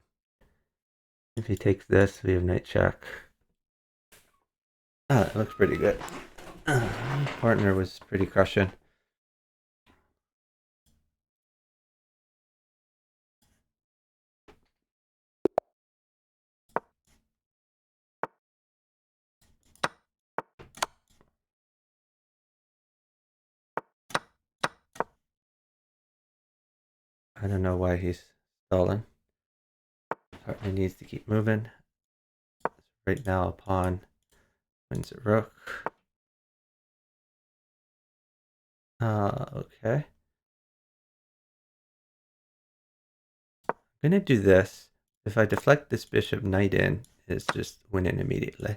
If he takes this, we have knight check. Ah, it looks pretty good. Partner was pretty crushing. I don't know why he's stalling. Partner needs to keep moving. Right now, a pawn wins a rook. Okay. I'm gonna do this. If I deflect this bishop knight in, it's just winning immediately.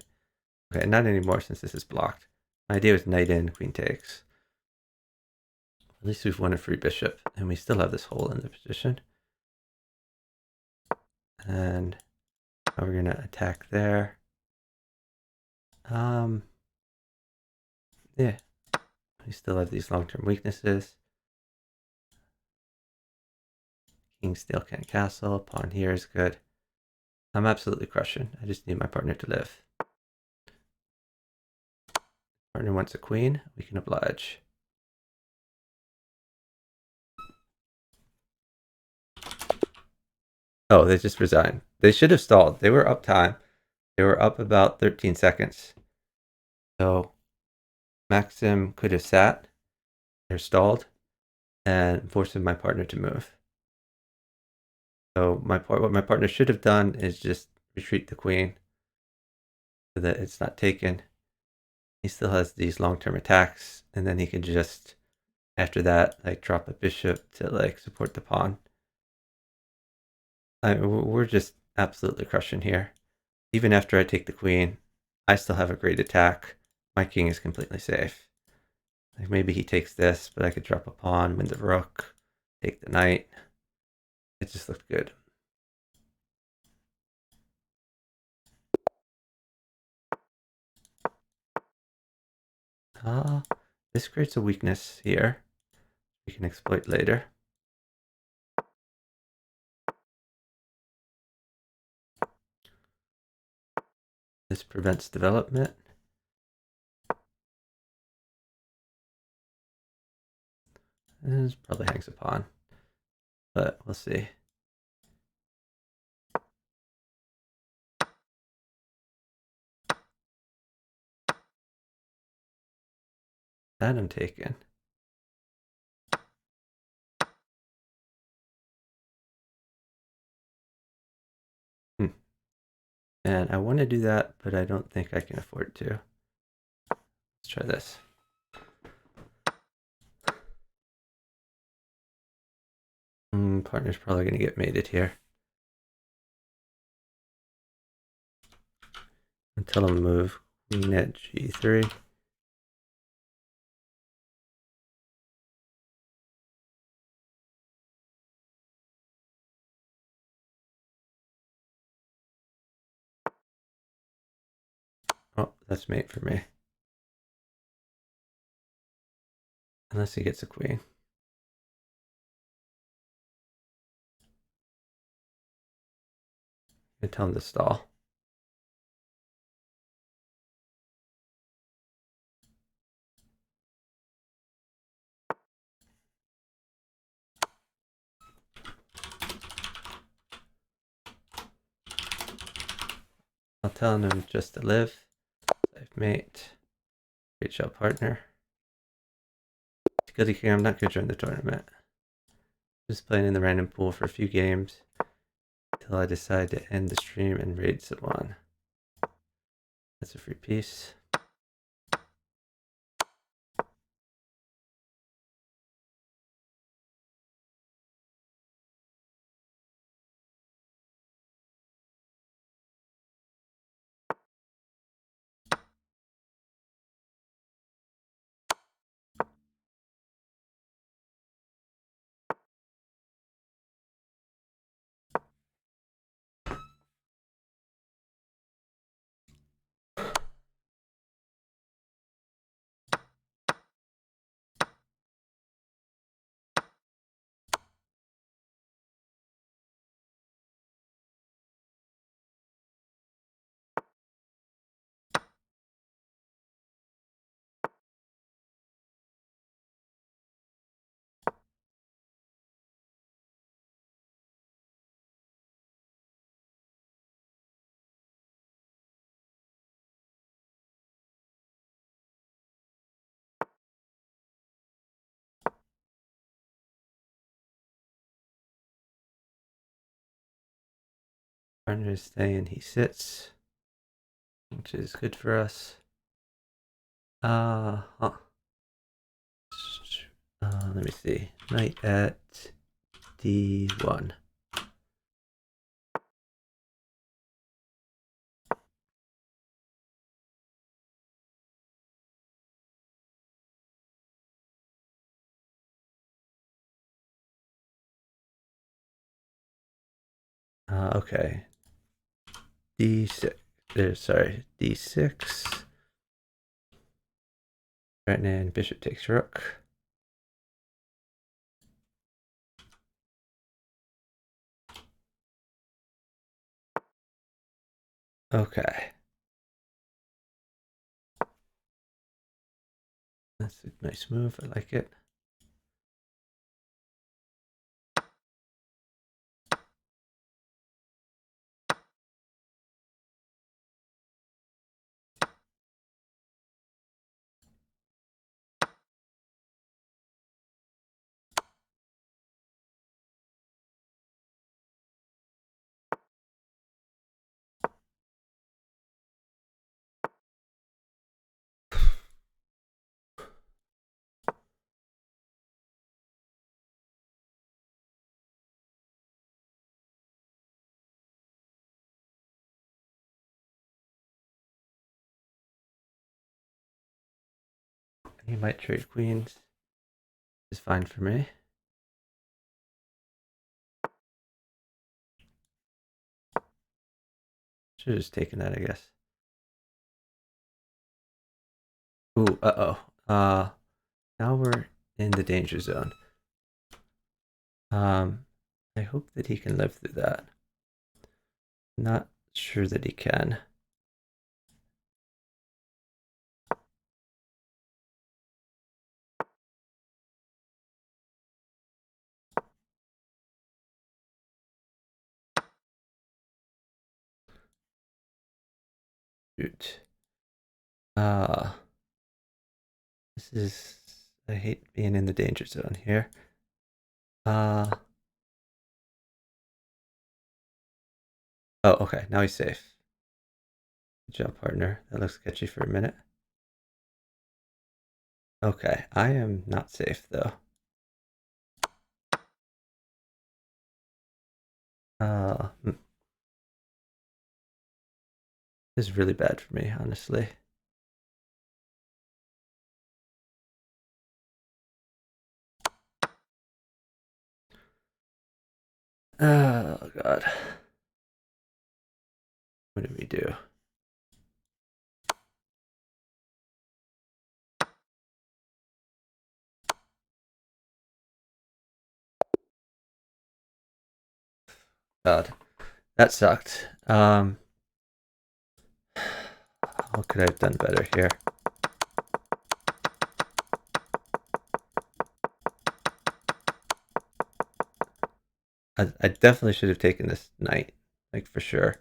Okay, not anymore since this is blocked. My idea was knight in, queen takes. At least we've won a free bishop, and we still have this hole in the position. And now we're gonna attack there. Yeah, we still have these long-term weaknesses. King still can't castle. Pawn here is good. I'm absolutely crushing. I just need my partner to live. Partner wants a queen. We can oblige. Oh, they just resigned. They should have stalled. They were up time. They were up about 13 seconds. So Maxim could have sat or stalled and forced my partner to move. So what my partner should have done is just retreat the queen so that it's not taken. He still has these long-term attacks, and then he can just, after that, like drop a bishop to like support the pawn. We're just absolutely crushing here. Even after I take the queen, I still have a great attack. My king is completely safe. Like maybe he takes this, but I could drop a pawn, win the rook, take the knight. It just looked good. This creates a weakness here we can exploit later. This prevents development. This probably hangs a pawn, but we'll see. That I'm taking. And I want to do that, but I don't think I can afford to. Let's try this. Partner's probably going to get mated here. Until I move queen at g3. Oh, that's mate for me. Unless he gets a queen. I tell him to stall. telling him just to live. I've mate. Great job, partner. Goody King, I'm not going to join the tournament. Just playing in the random pool for a few games until I decide to end the stream and raid someone. That's a free piece. Partner is staying, he sits, which is good for us. Let me see. Knight at D1. Okay. D6. Sorry, D6. Right, and bishop takes rook. Okay. That's a nice move. I like it. He might trade queens. Is fine for me. Should have just taken that, I guess. Ooh, now we're in the danger zone. I hope that he can live through that. Not sure that he can. Shoot. This is, I hate being in the danger zone here. Oh, okay, now he's safe. Good job, partner. That looks sketchy for a minute. Okay, I am not safe though. This is really bad for me, honestly. Oh god. What did we do? God, that sucked. What could I have done better here? I definitely should have taken this knight, like for sure.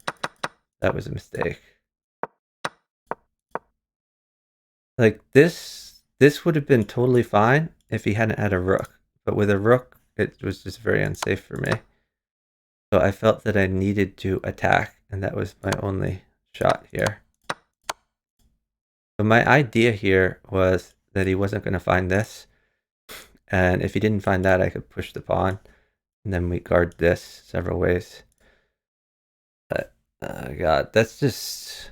That was a mistake. Like this would have been totally fine if he hadn't had a rook. But with a rook, it was just very unsafe for me. So I felt that I needed to attack, and that was my only shot here. But my idea here was that he wasn't going to find this. And if he didn't find that, I could push the pawn. And then we guard this several ways. But, God, that's just...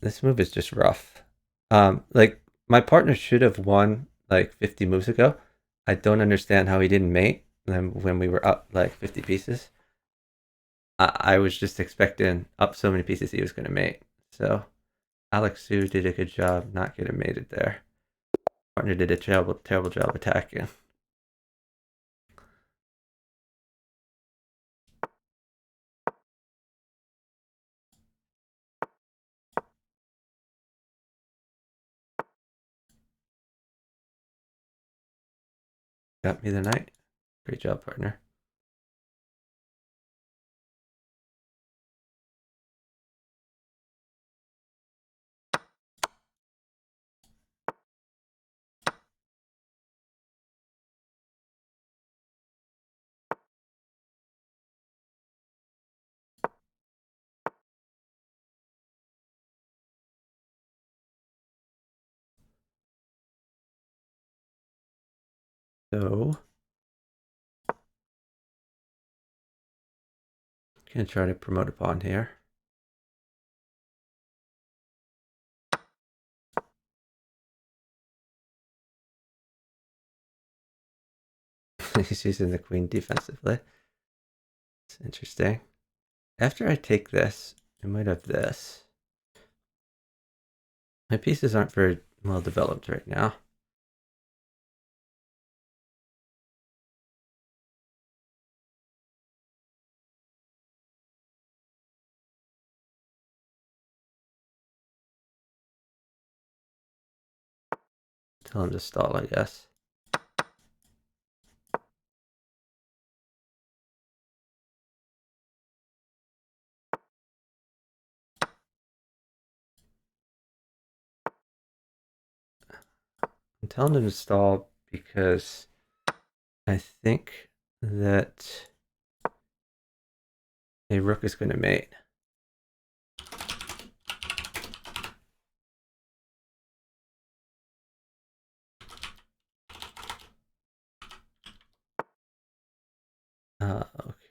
This move is just rough. Like, my partner should have won, like, 50 moves ago. I don't understand how he didn't mate when we were up, like, 50 pieces. I was just expecting up so many pieces he was going to mate. So, Alex Su did a good job not getting mated there. Partner did a terrible, terrible job attacking. Got me the knight. Great job, partner. So, gonna try to promote a pawn here. He's using the queen defensively. It's interesting. After I take this, I might have this. My pieces aren't very well developed right now. Tell him to stall, I guess. I'm telling him to stall because I think that a rook is going to mate.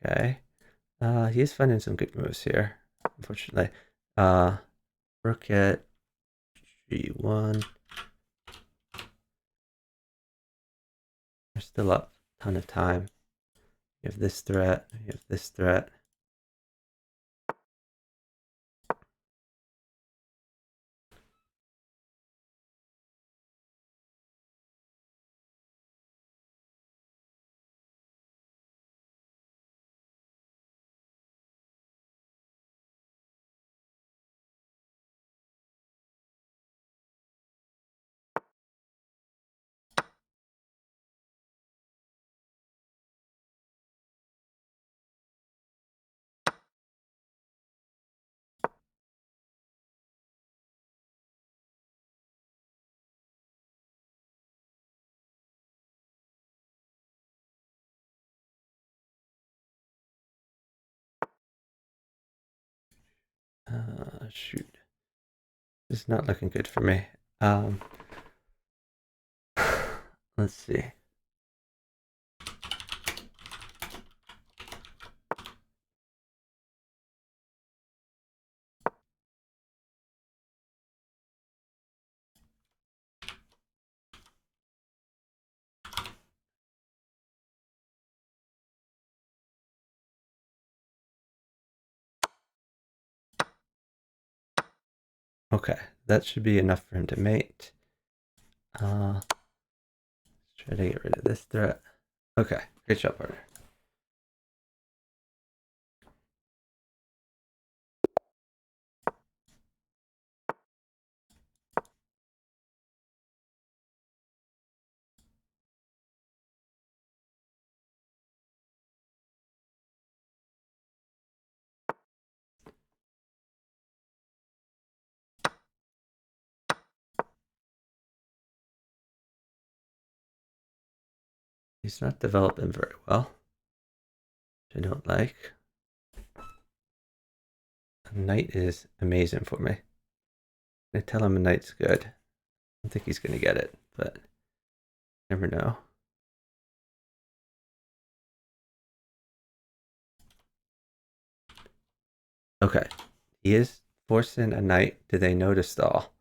Okay. He's finding some good moves here, unfortunately. Rook at g1. There's still a ton of time. You have this threat, you have this threat. Shoot. This is not looking good for me. Let's see. Okay, that should be enough for him to mate. Let's try to get rid of this threat. Okay, great job, partner. He's not developing very well, which I don't like. A knight is amazing for me. I tell him a knight's good. I don't think he's going to get it, but never know. Okay, he is forcing a knight. Do they know to stall?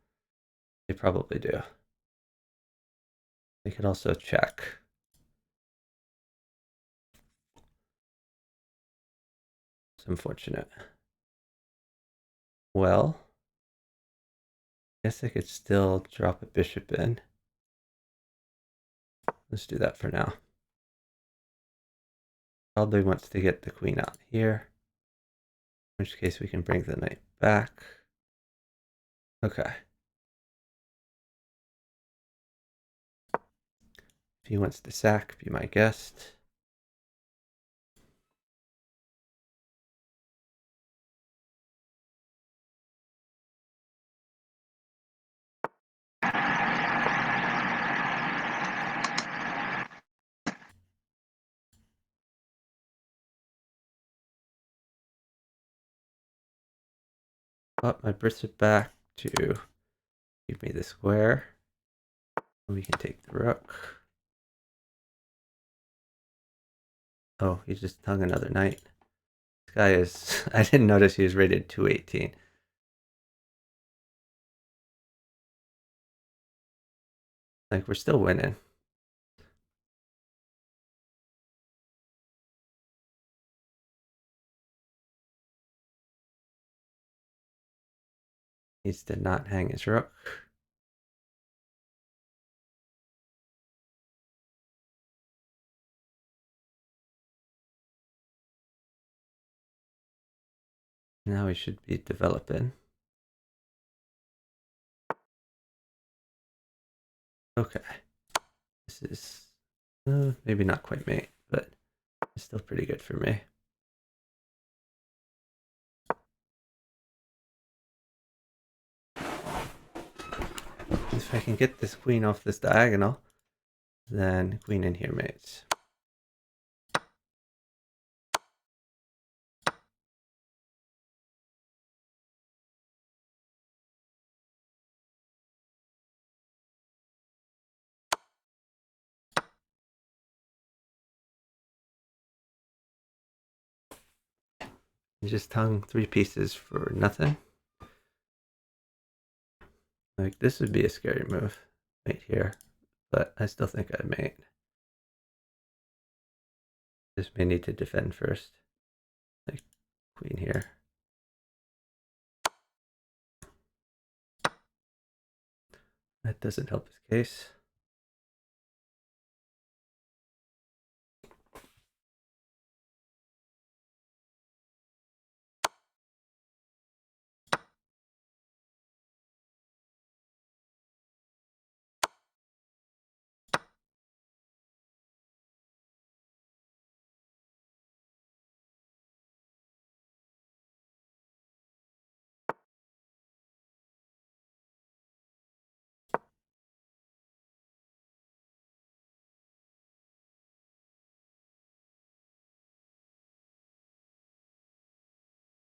They probably do. They could also check. It's unfortunate. Well, I guess I could still drop a bishop in. Let's do that for now. Probably wants to get the queen out here, in which case we can bring the knight back. Okay. If he wants to sack, be my guest. Put my bishop back to give me the square. We can take the rook. Oh, he just hung another knight. This guy is... I didn't notice he was rated 218. Like, we're still winning. Needs to not hang his rook. Now we should be developing. Okay. This is maybe not quite mate, but it's still pretty good for me. If I can get this queen off this diagonal, then queen in here mates. You just hung 3 pieces for nothing. Like, this would be a scary move right here, but I still think I mate. Just may need to defend first. Like, queen here. That doesn't help his case.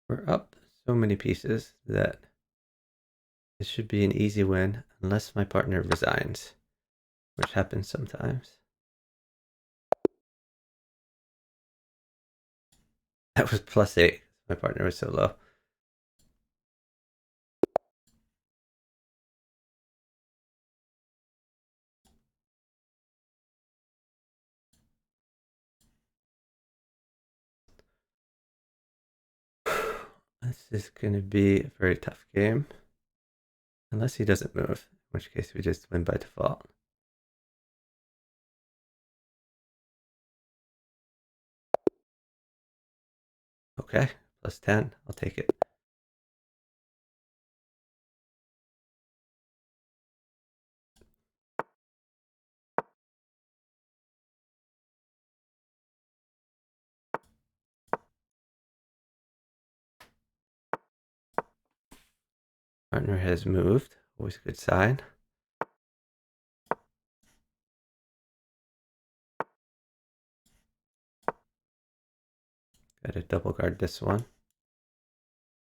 We're up so many pieces that this should be an easy win unless my partner resigns, which happens sometimes. That was +8. My partner was so low. This is going to be a very tough game. Unless he doesn't move, in which case we just win by default. Okay, +10. I'll take it. Partner has moved. Always a good sign. Gotta double guard this one.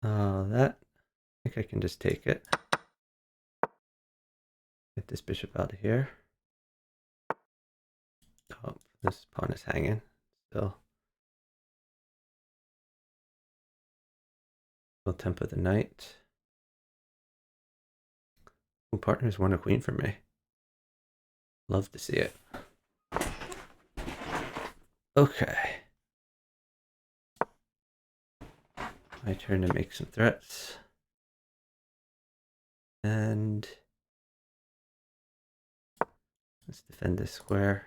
That, I think I can just take it. Get this bishop out of here. Oh, this pawn is hanging still. We'll tempo the knight. Ooh, partner's won a queen for me. Love to see it. Okay. My turn to make some threats. And let's defend this square.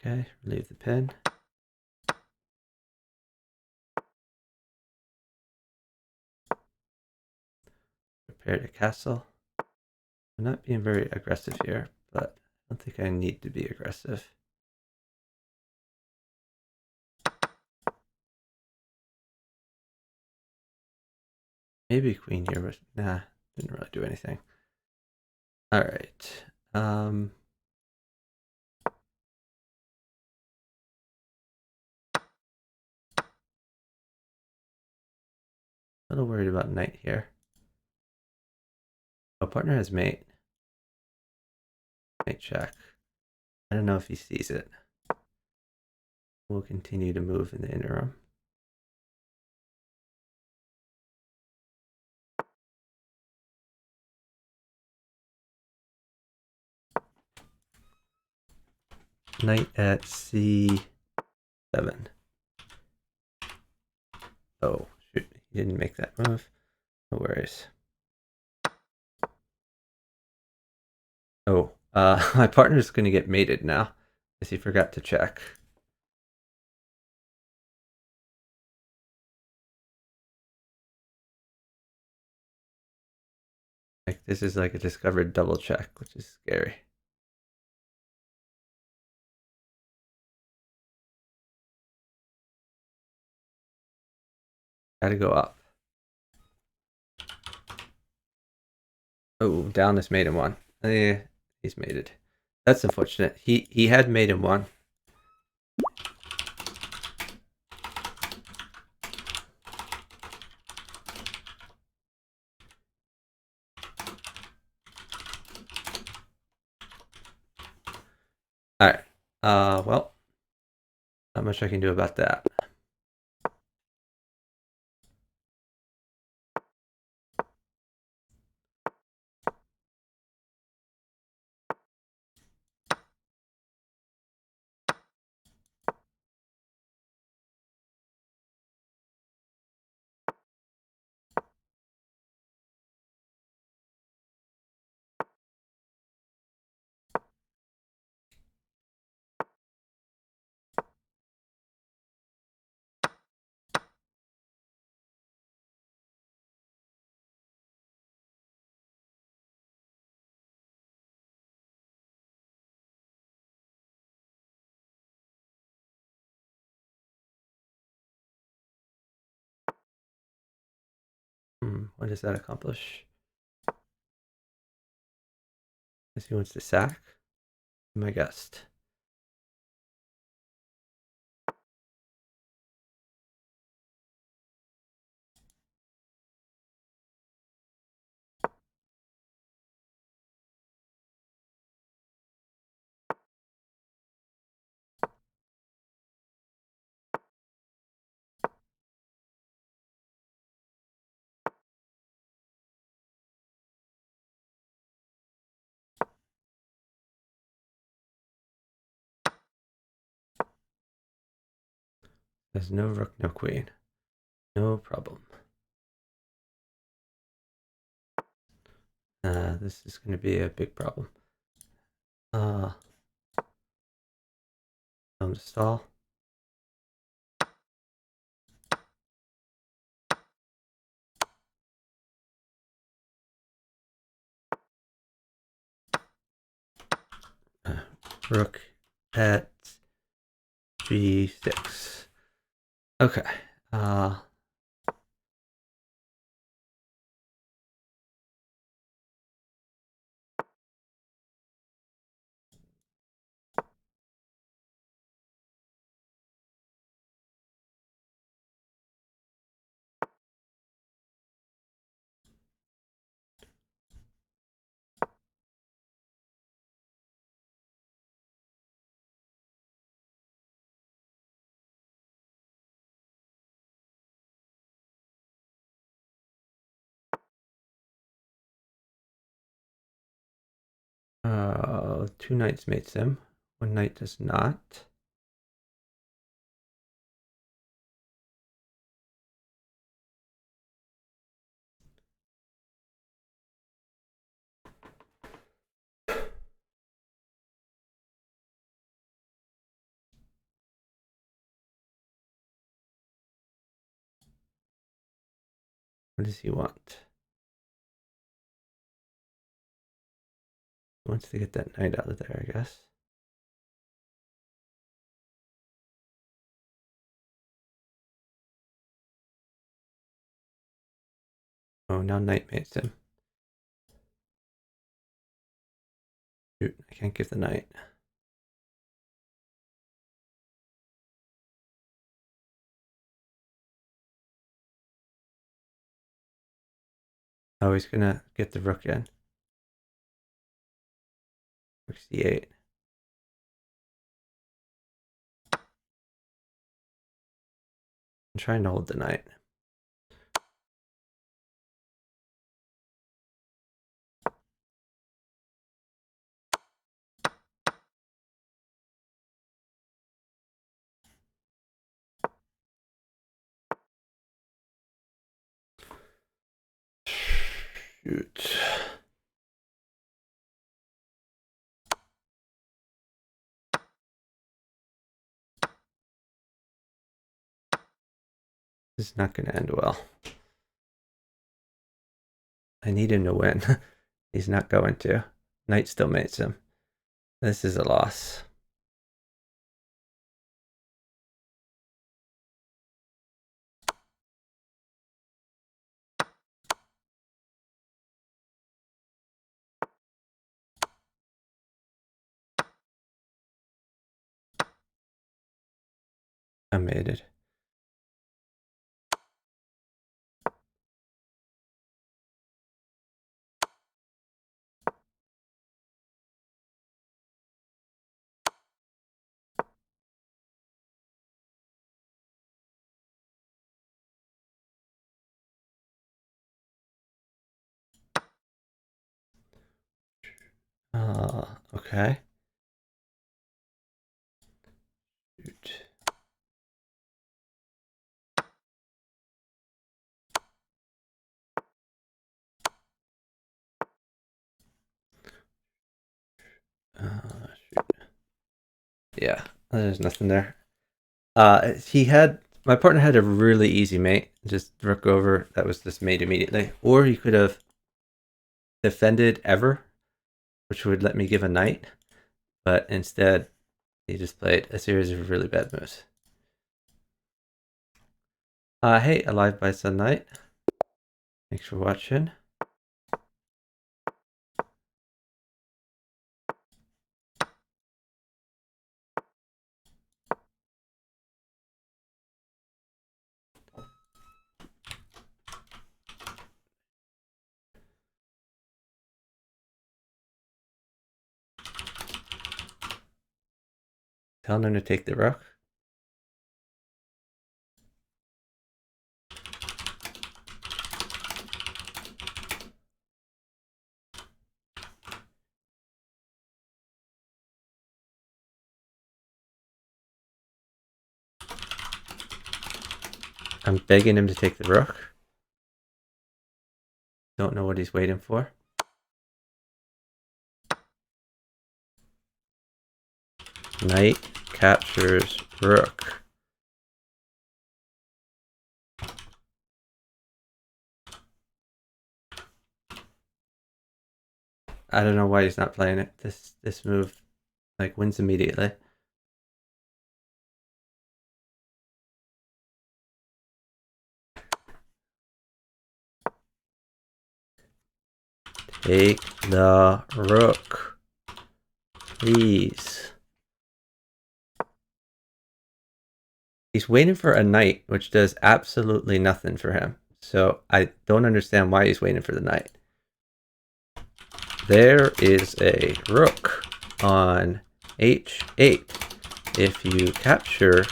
Okay, relieve the pin. Prepare to castle. I'm not being very aggressive here, but I don't think I need to be aggressive. Maybe queen here, but nah, didn't really do anything. All right. A little worried about knight here. Oh, partner has mate. Knight check. I don't know if he sees it. We'll continue to move in the interim. Knight at c7. Oh, shoot. He didn't make that move. No worries. Oh, my partner's going to get mated now, because he forgot to check. Like, this is like a discovered double check, which is scary. Gotta go up. Oh, down is mate in one. He's mated. That's unfortunate. He had mate in one. Alright. Well, not much I can do about that. What does that accomplish? Guess he wants to sack my guest. There's no rook, no queen. No problem. This is going to be a big problem. To stall. Rook at g6. Okay. Two knights mates him. One knight does not. What does he want? He wants to get that knight out of there, I guess. Oh, now knight mates him. Shoot, I can't give the knight. Oh, he's gonna get the rook in. Rook c8. I'm trying to hold the knight. Shoot. This is not going to end well. I need him to win. He's not going to. Knight still mates him. This is a loss. I made it. Okay. Shoot. Shoot. Yeah, there's nothing there. My partner had a really easy mate, just rook over. That was this mate immediately. Or he could have defended ever, which would let me give a knight. But instead, he just played a series of really bad moves. Hey, Alive by Sunlight. Thanks for watching. Telling him to take the rook. I'm begging him to take the rook. Don't know what he's waiting for. Knight captures rook. I don't know why he's not playing it. This move like wins immediately. Take the rook, please. He's waiting for a knight, which does absolutely nothing for him. So I don't understand why he's waiting for the knight. There is a rook on h8. If you capture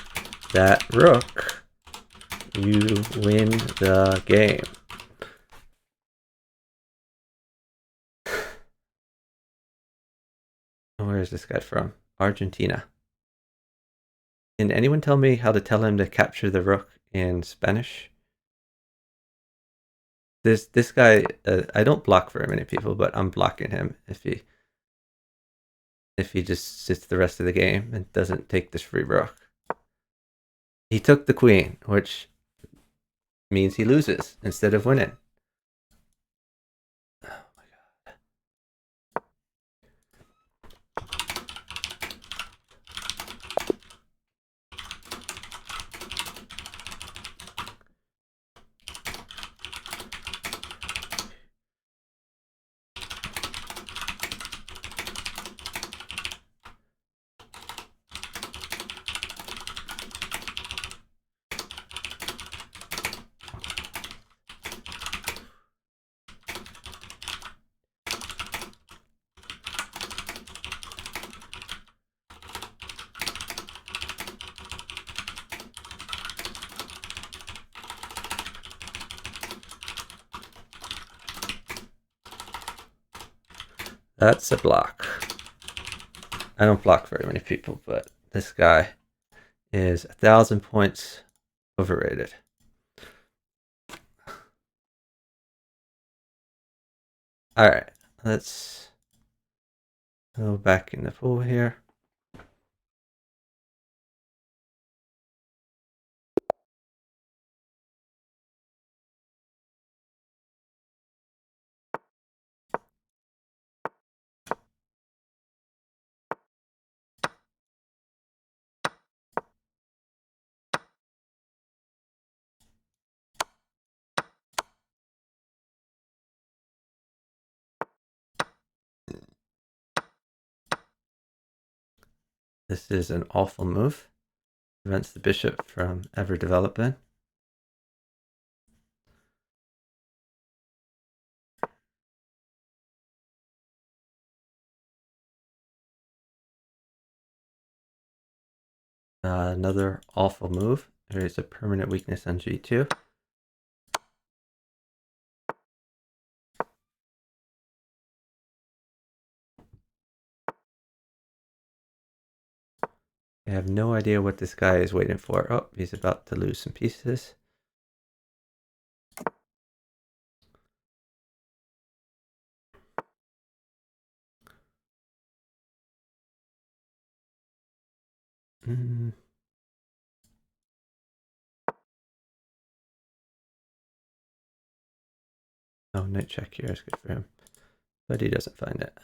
that rook, you win the game. Where's this guy from? Argentina. Can anyone tell me how to tell him to capture the rook in Spanish? This guy, I don't block very many people, but I'm blocking him if he just sits the rest of the game and doesn't take this free rook. He took the queen, which means he loses instead of winning. Oh my god. That's a block. I don't block very many people, but this guy is 1,000 points overrated. All right, let's go back in the pool here. This is an awful move. Prevents the bishop from ever developing. Another awful move. There is a permanent weakness on G2. I have no idea what this guy is waiting for. Oh, he's about to lose some pieces. Oh, knight check here is good for him, but he doesn't find it.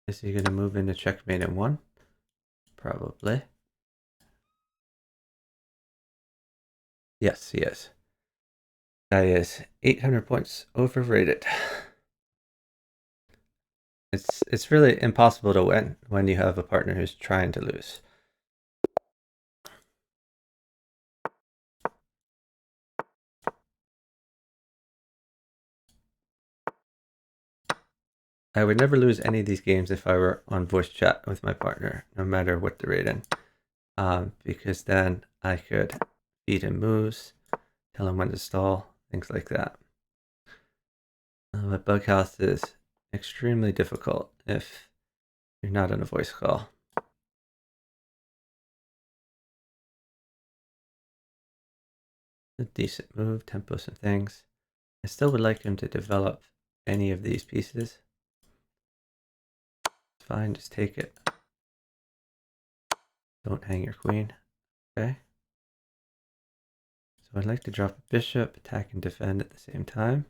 Is he going to move into checkmate in 1? Probably. Yes, he is. Guy is 800 points overrated. It's really impossible to win when you have a partner who's trying to lose. I would never lose any of these games if I were on voice chat with my partner, no matter what the rating. Because then I could feed him moves, tell him when to stall, things like that. But Bughouse is extremely difficult if you're not on a voice call. A decent move, tempo some things. I still would like him to develop any of these pieces. It's fine, just take it. Don't hang your queen. Okay. So I'd like to drop a bishop, attack and defend at the same time.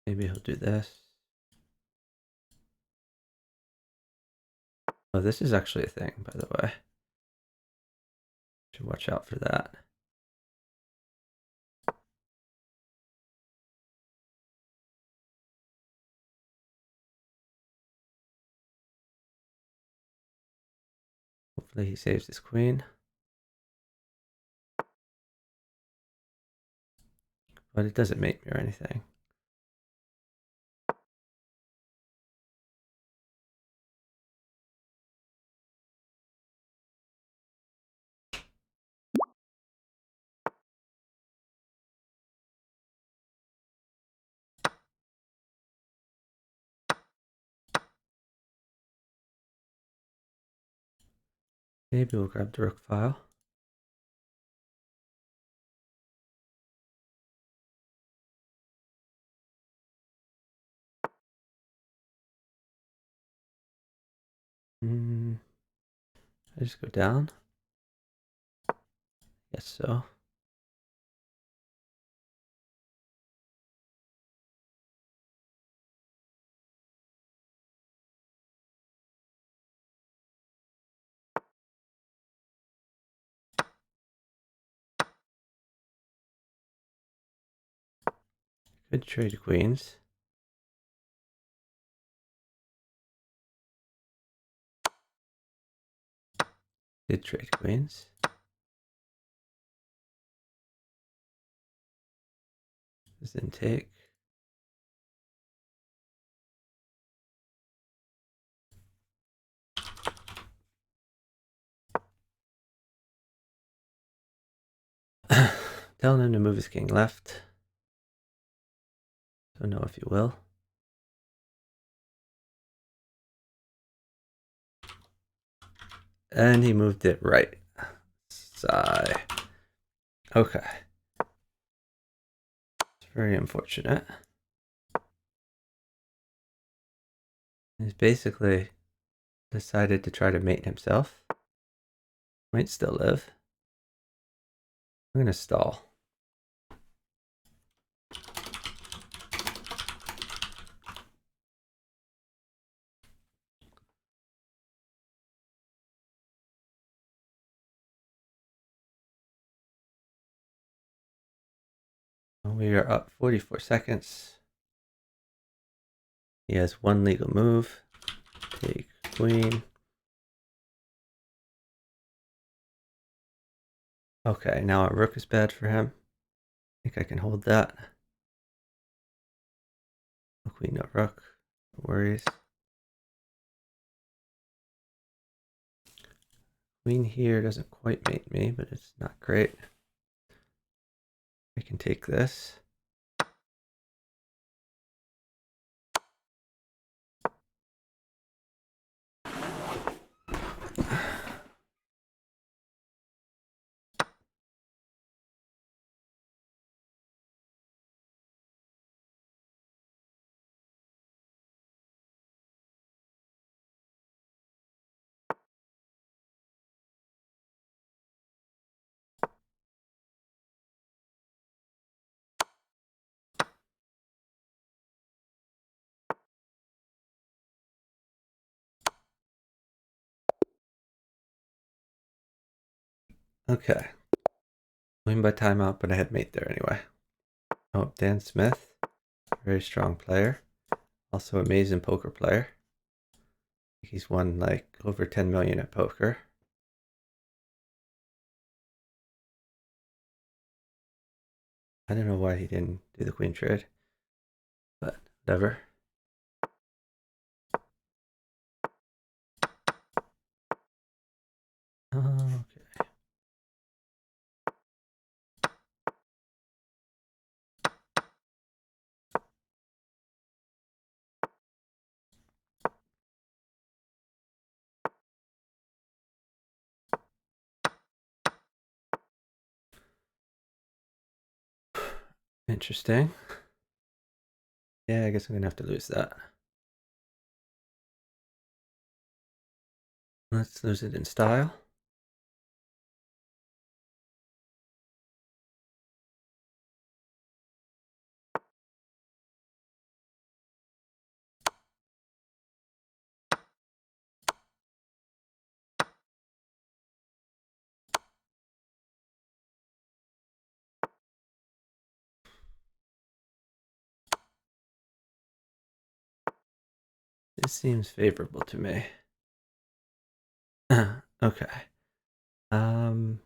Maybe he'll do this. Oh, this is actually a thing, by the way. Should watch out for that. Hopefully he saves his queen. But it doesn't mate me or anything. Maybe we'll grab the rook file. I just go down. Yes, so. Could trade queens. Did trade queens. This didn't take. Telling him to move his king left. Don't know if he will. And he moved it right. Sigh. Okay. It's very unfortunate. He's basically decided to try to mate himself. Might still live. I'm going to stall. We are up 44 seconds. He has one legal move. Take queen. Okay, now our rook is bad for him. I think I can hold that. No queen, no rook. No worries. Queen here doesn't quite mate me, but it's not great. I can take this. Okay. Win by timeout, but I had mate there anyway. Oh, Dan Smith. Very strong player. Also amazing poker player. He's won like over 10 million at poker. I don't know why he didn't do the queen trade, but whatever. Okay. Interesting. Yeah, I guess I'm gonna have to lose that. Let's lose it in style. This seems favorable to me. Okay. Hmm.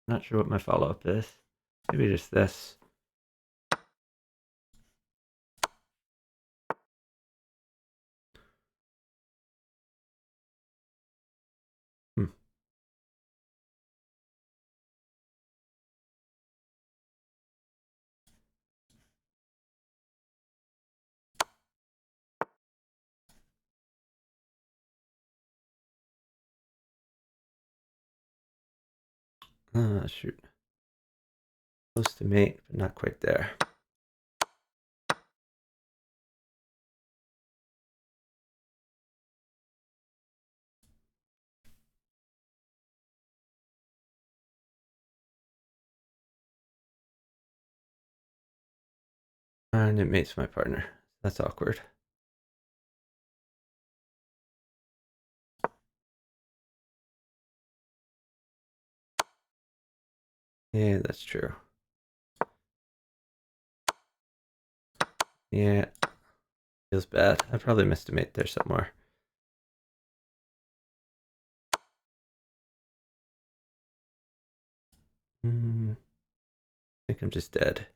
Not sure what my follow-up is. Maybe just this. Shoot. Close to mate, but not quite there. And it mates my partner. That's awkward. Yeah, that's true. Yeah, feels bad. I probably missed a mate there somewhere. I think I'm just dead.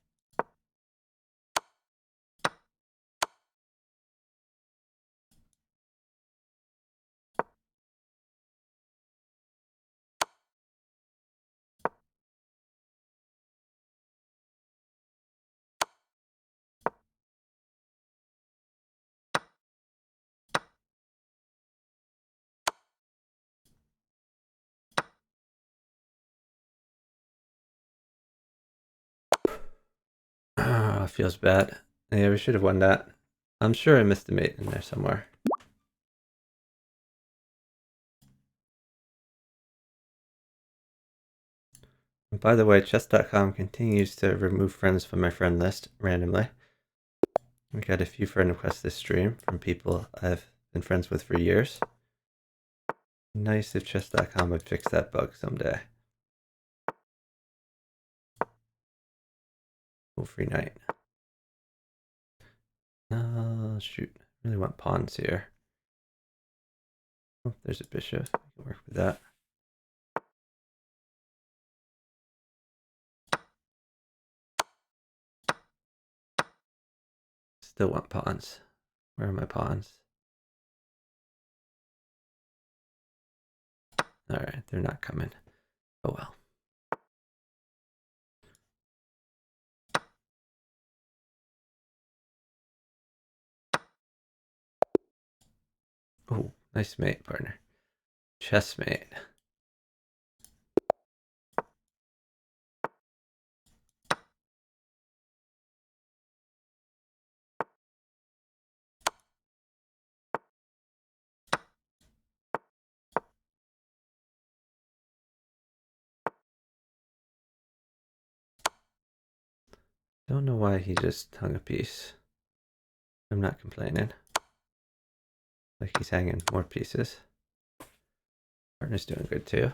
Feels bad. Yeah, we should have won that. I'm sure I missed a mate in there somewhere. And by the way, chess.com continues to remove friends from my friend list randomly. We got a few friend requests this stream from people I've been friends with for years. Nice if chess.com would fix that bug someday. Oh, free knight. Shoot. I really want pawns here. Oh, there's a bishop. I can work with that. Still want pawns. Where are my pawns? Alright, they're not coming. Oh well. Oh, nice mate, partner. Chessmate. Don't know why he just hung a piece. I'm not complaining. Like he's hanging more pieces. Partner's doing good too.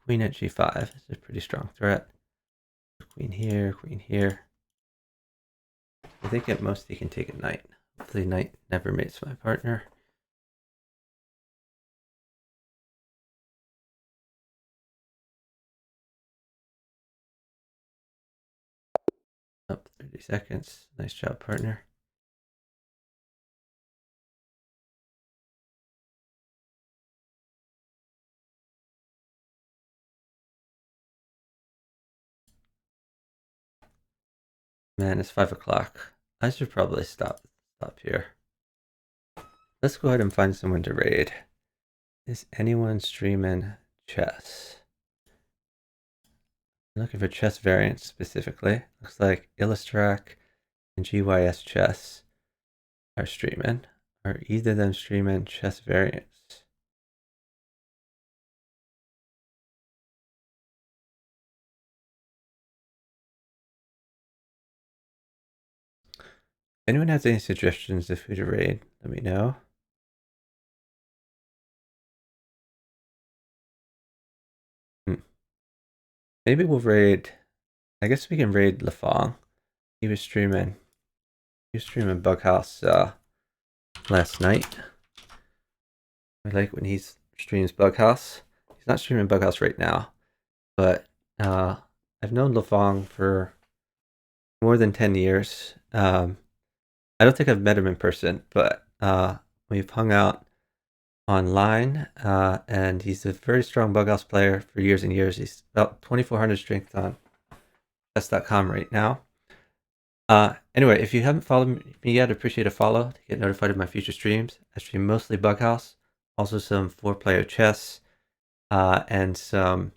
Queen at g5 is a pretty strong threat. Queen here, queen here. I think at most he can take a knight. Hopefully knight never mates my partner. Up 30 seconds. Nice job, partner. Man, it's 5 o'clock. I should probably stop here. Let's go ahead and find someone to raid. Is anyone streaming chess? I'm looking for chess variants specifically. Looks like Illustrac and GYS Chess are streaming. Are either of them streaming chess variants? If anyone has any suggestions of who to raid, let me know. Maybe we'll raid. I guess we can raid Lafong. He was streaming Bughouse last night. I like when he streams Bughouse. He's not streaming Bughouse right now, but I've known Lafong for more than 10 years. I don't think I've met him in person, but we've hung out online, and he's a very strong Bughouse player for years and years. He's about 2,400 strength on chess.com right now. Anyway, if you haven't followed me yet, I'd appreciate a follow to get notified of my future streams. I stream mostly Bughouse, also some 4-player chess, and some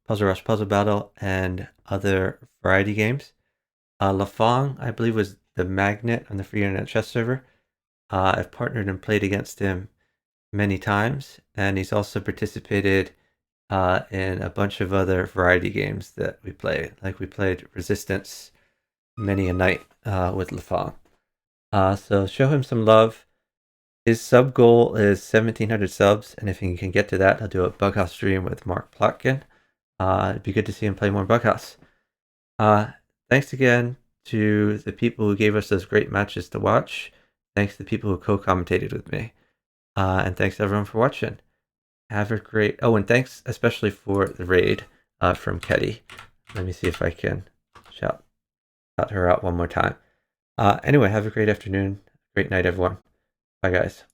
Puzzle Rush Puzzle Battle, and other variety games. Lafong, I believe, was the magnet on the free internet chess server. I've partnered and played against him many times, and he's also participated in a bunch of other variety games that we play. Like we played Resistance many a night with Lafong. So show him some love. His sub goal is 1,700 subs, and if he can get to that, I'll do a Bughouse stream with Mark Plotkin. It'd be good to see him play more Bughouse. Thanks again to the people who gave us those great matches to watch. Thanks to the people who co-commentated with me. And thanks everyone for watching. Have a great... Oh, and thanks especially for the raid from Ketty. Let me see if I can shout her out one more time. Anyway, have a great afternoon. Great night, everyone. Bye, guys.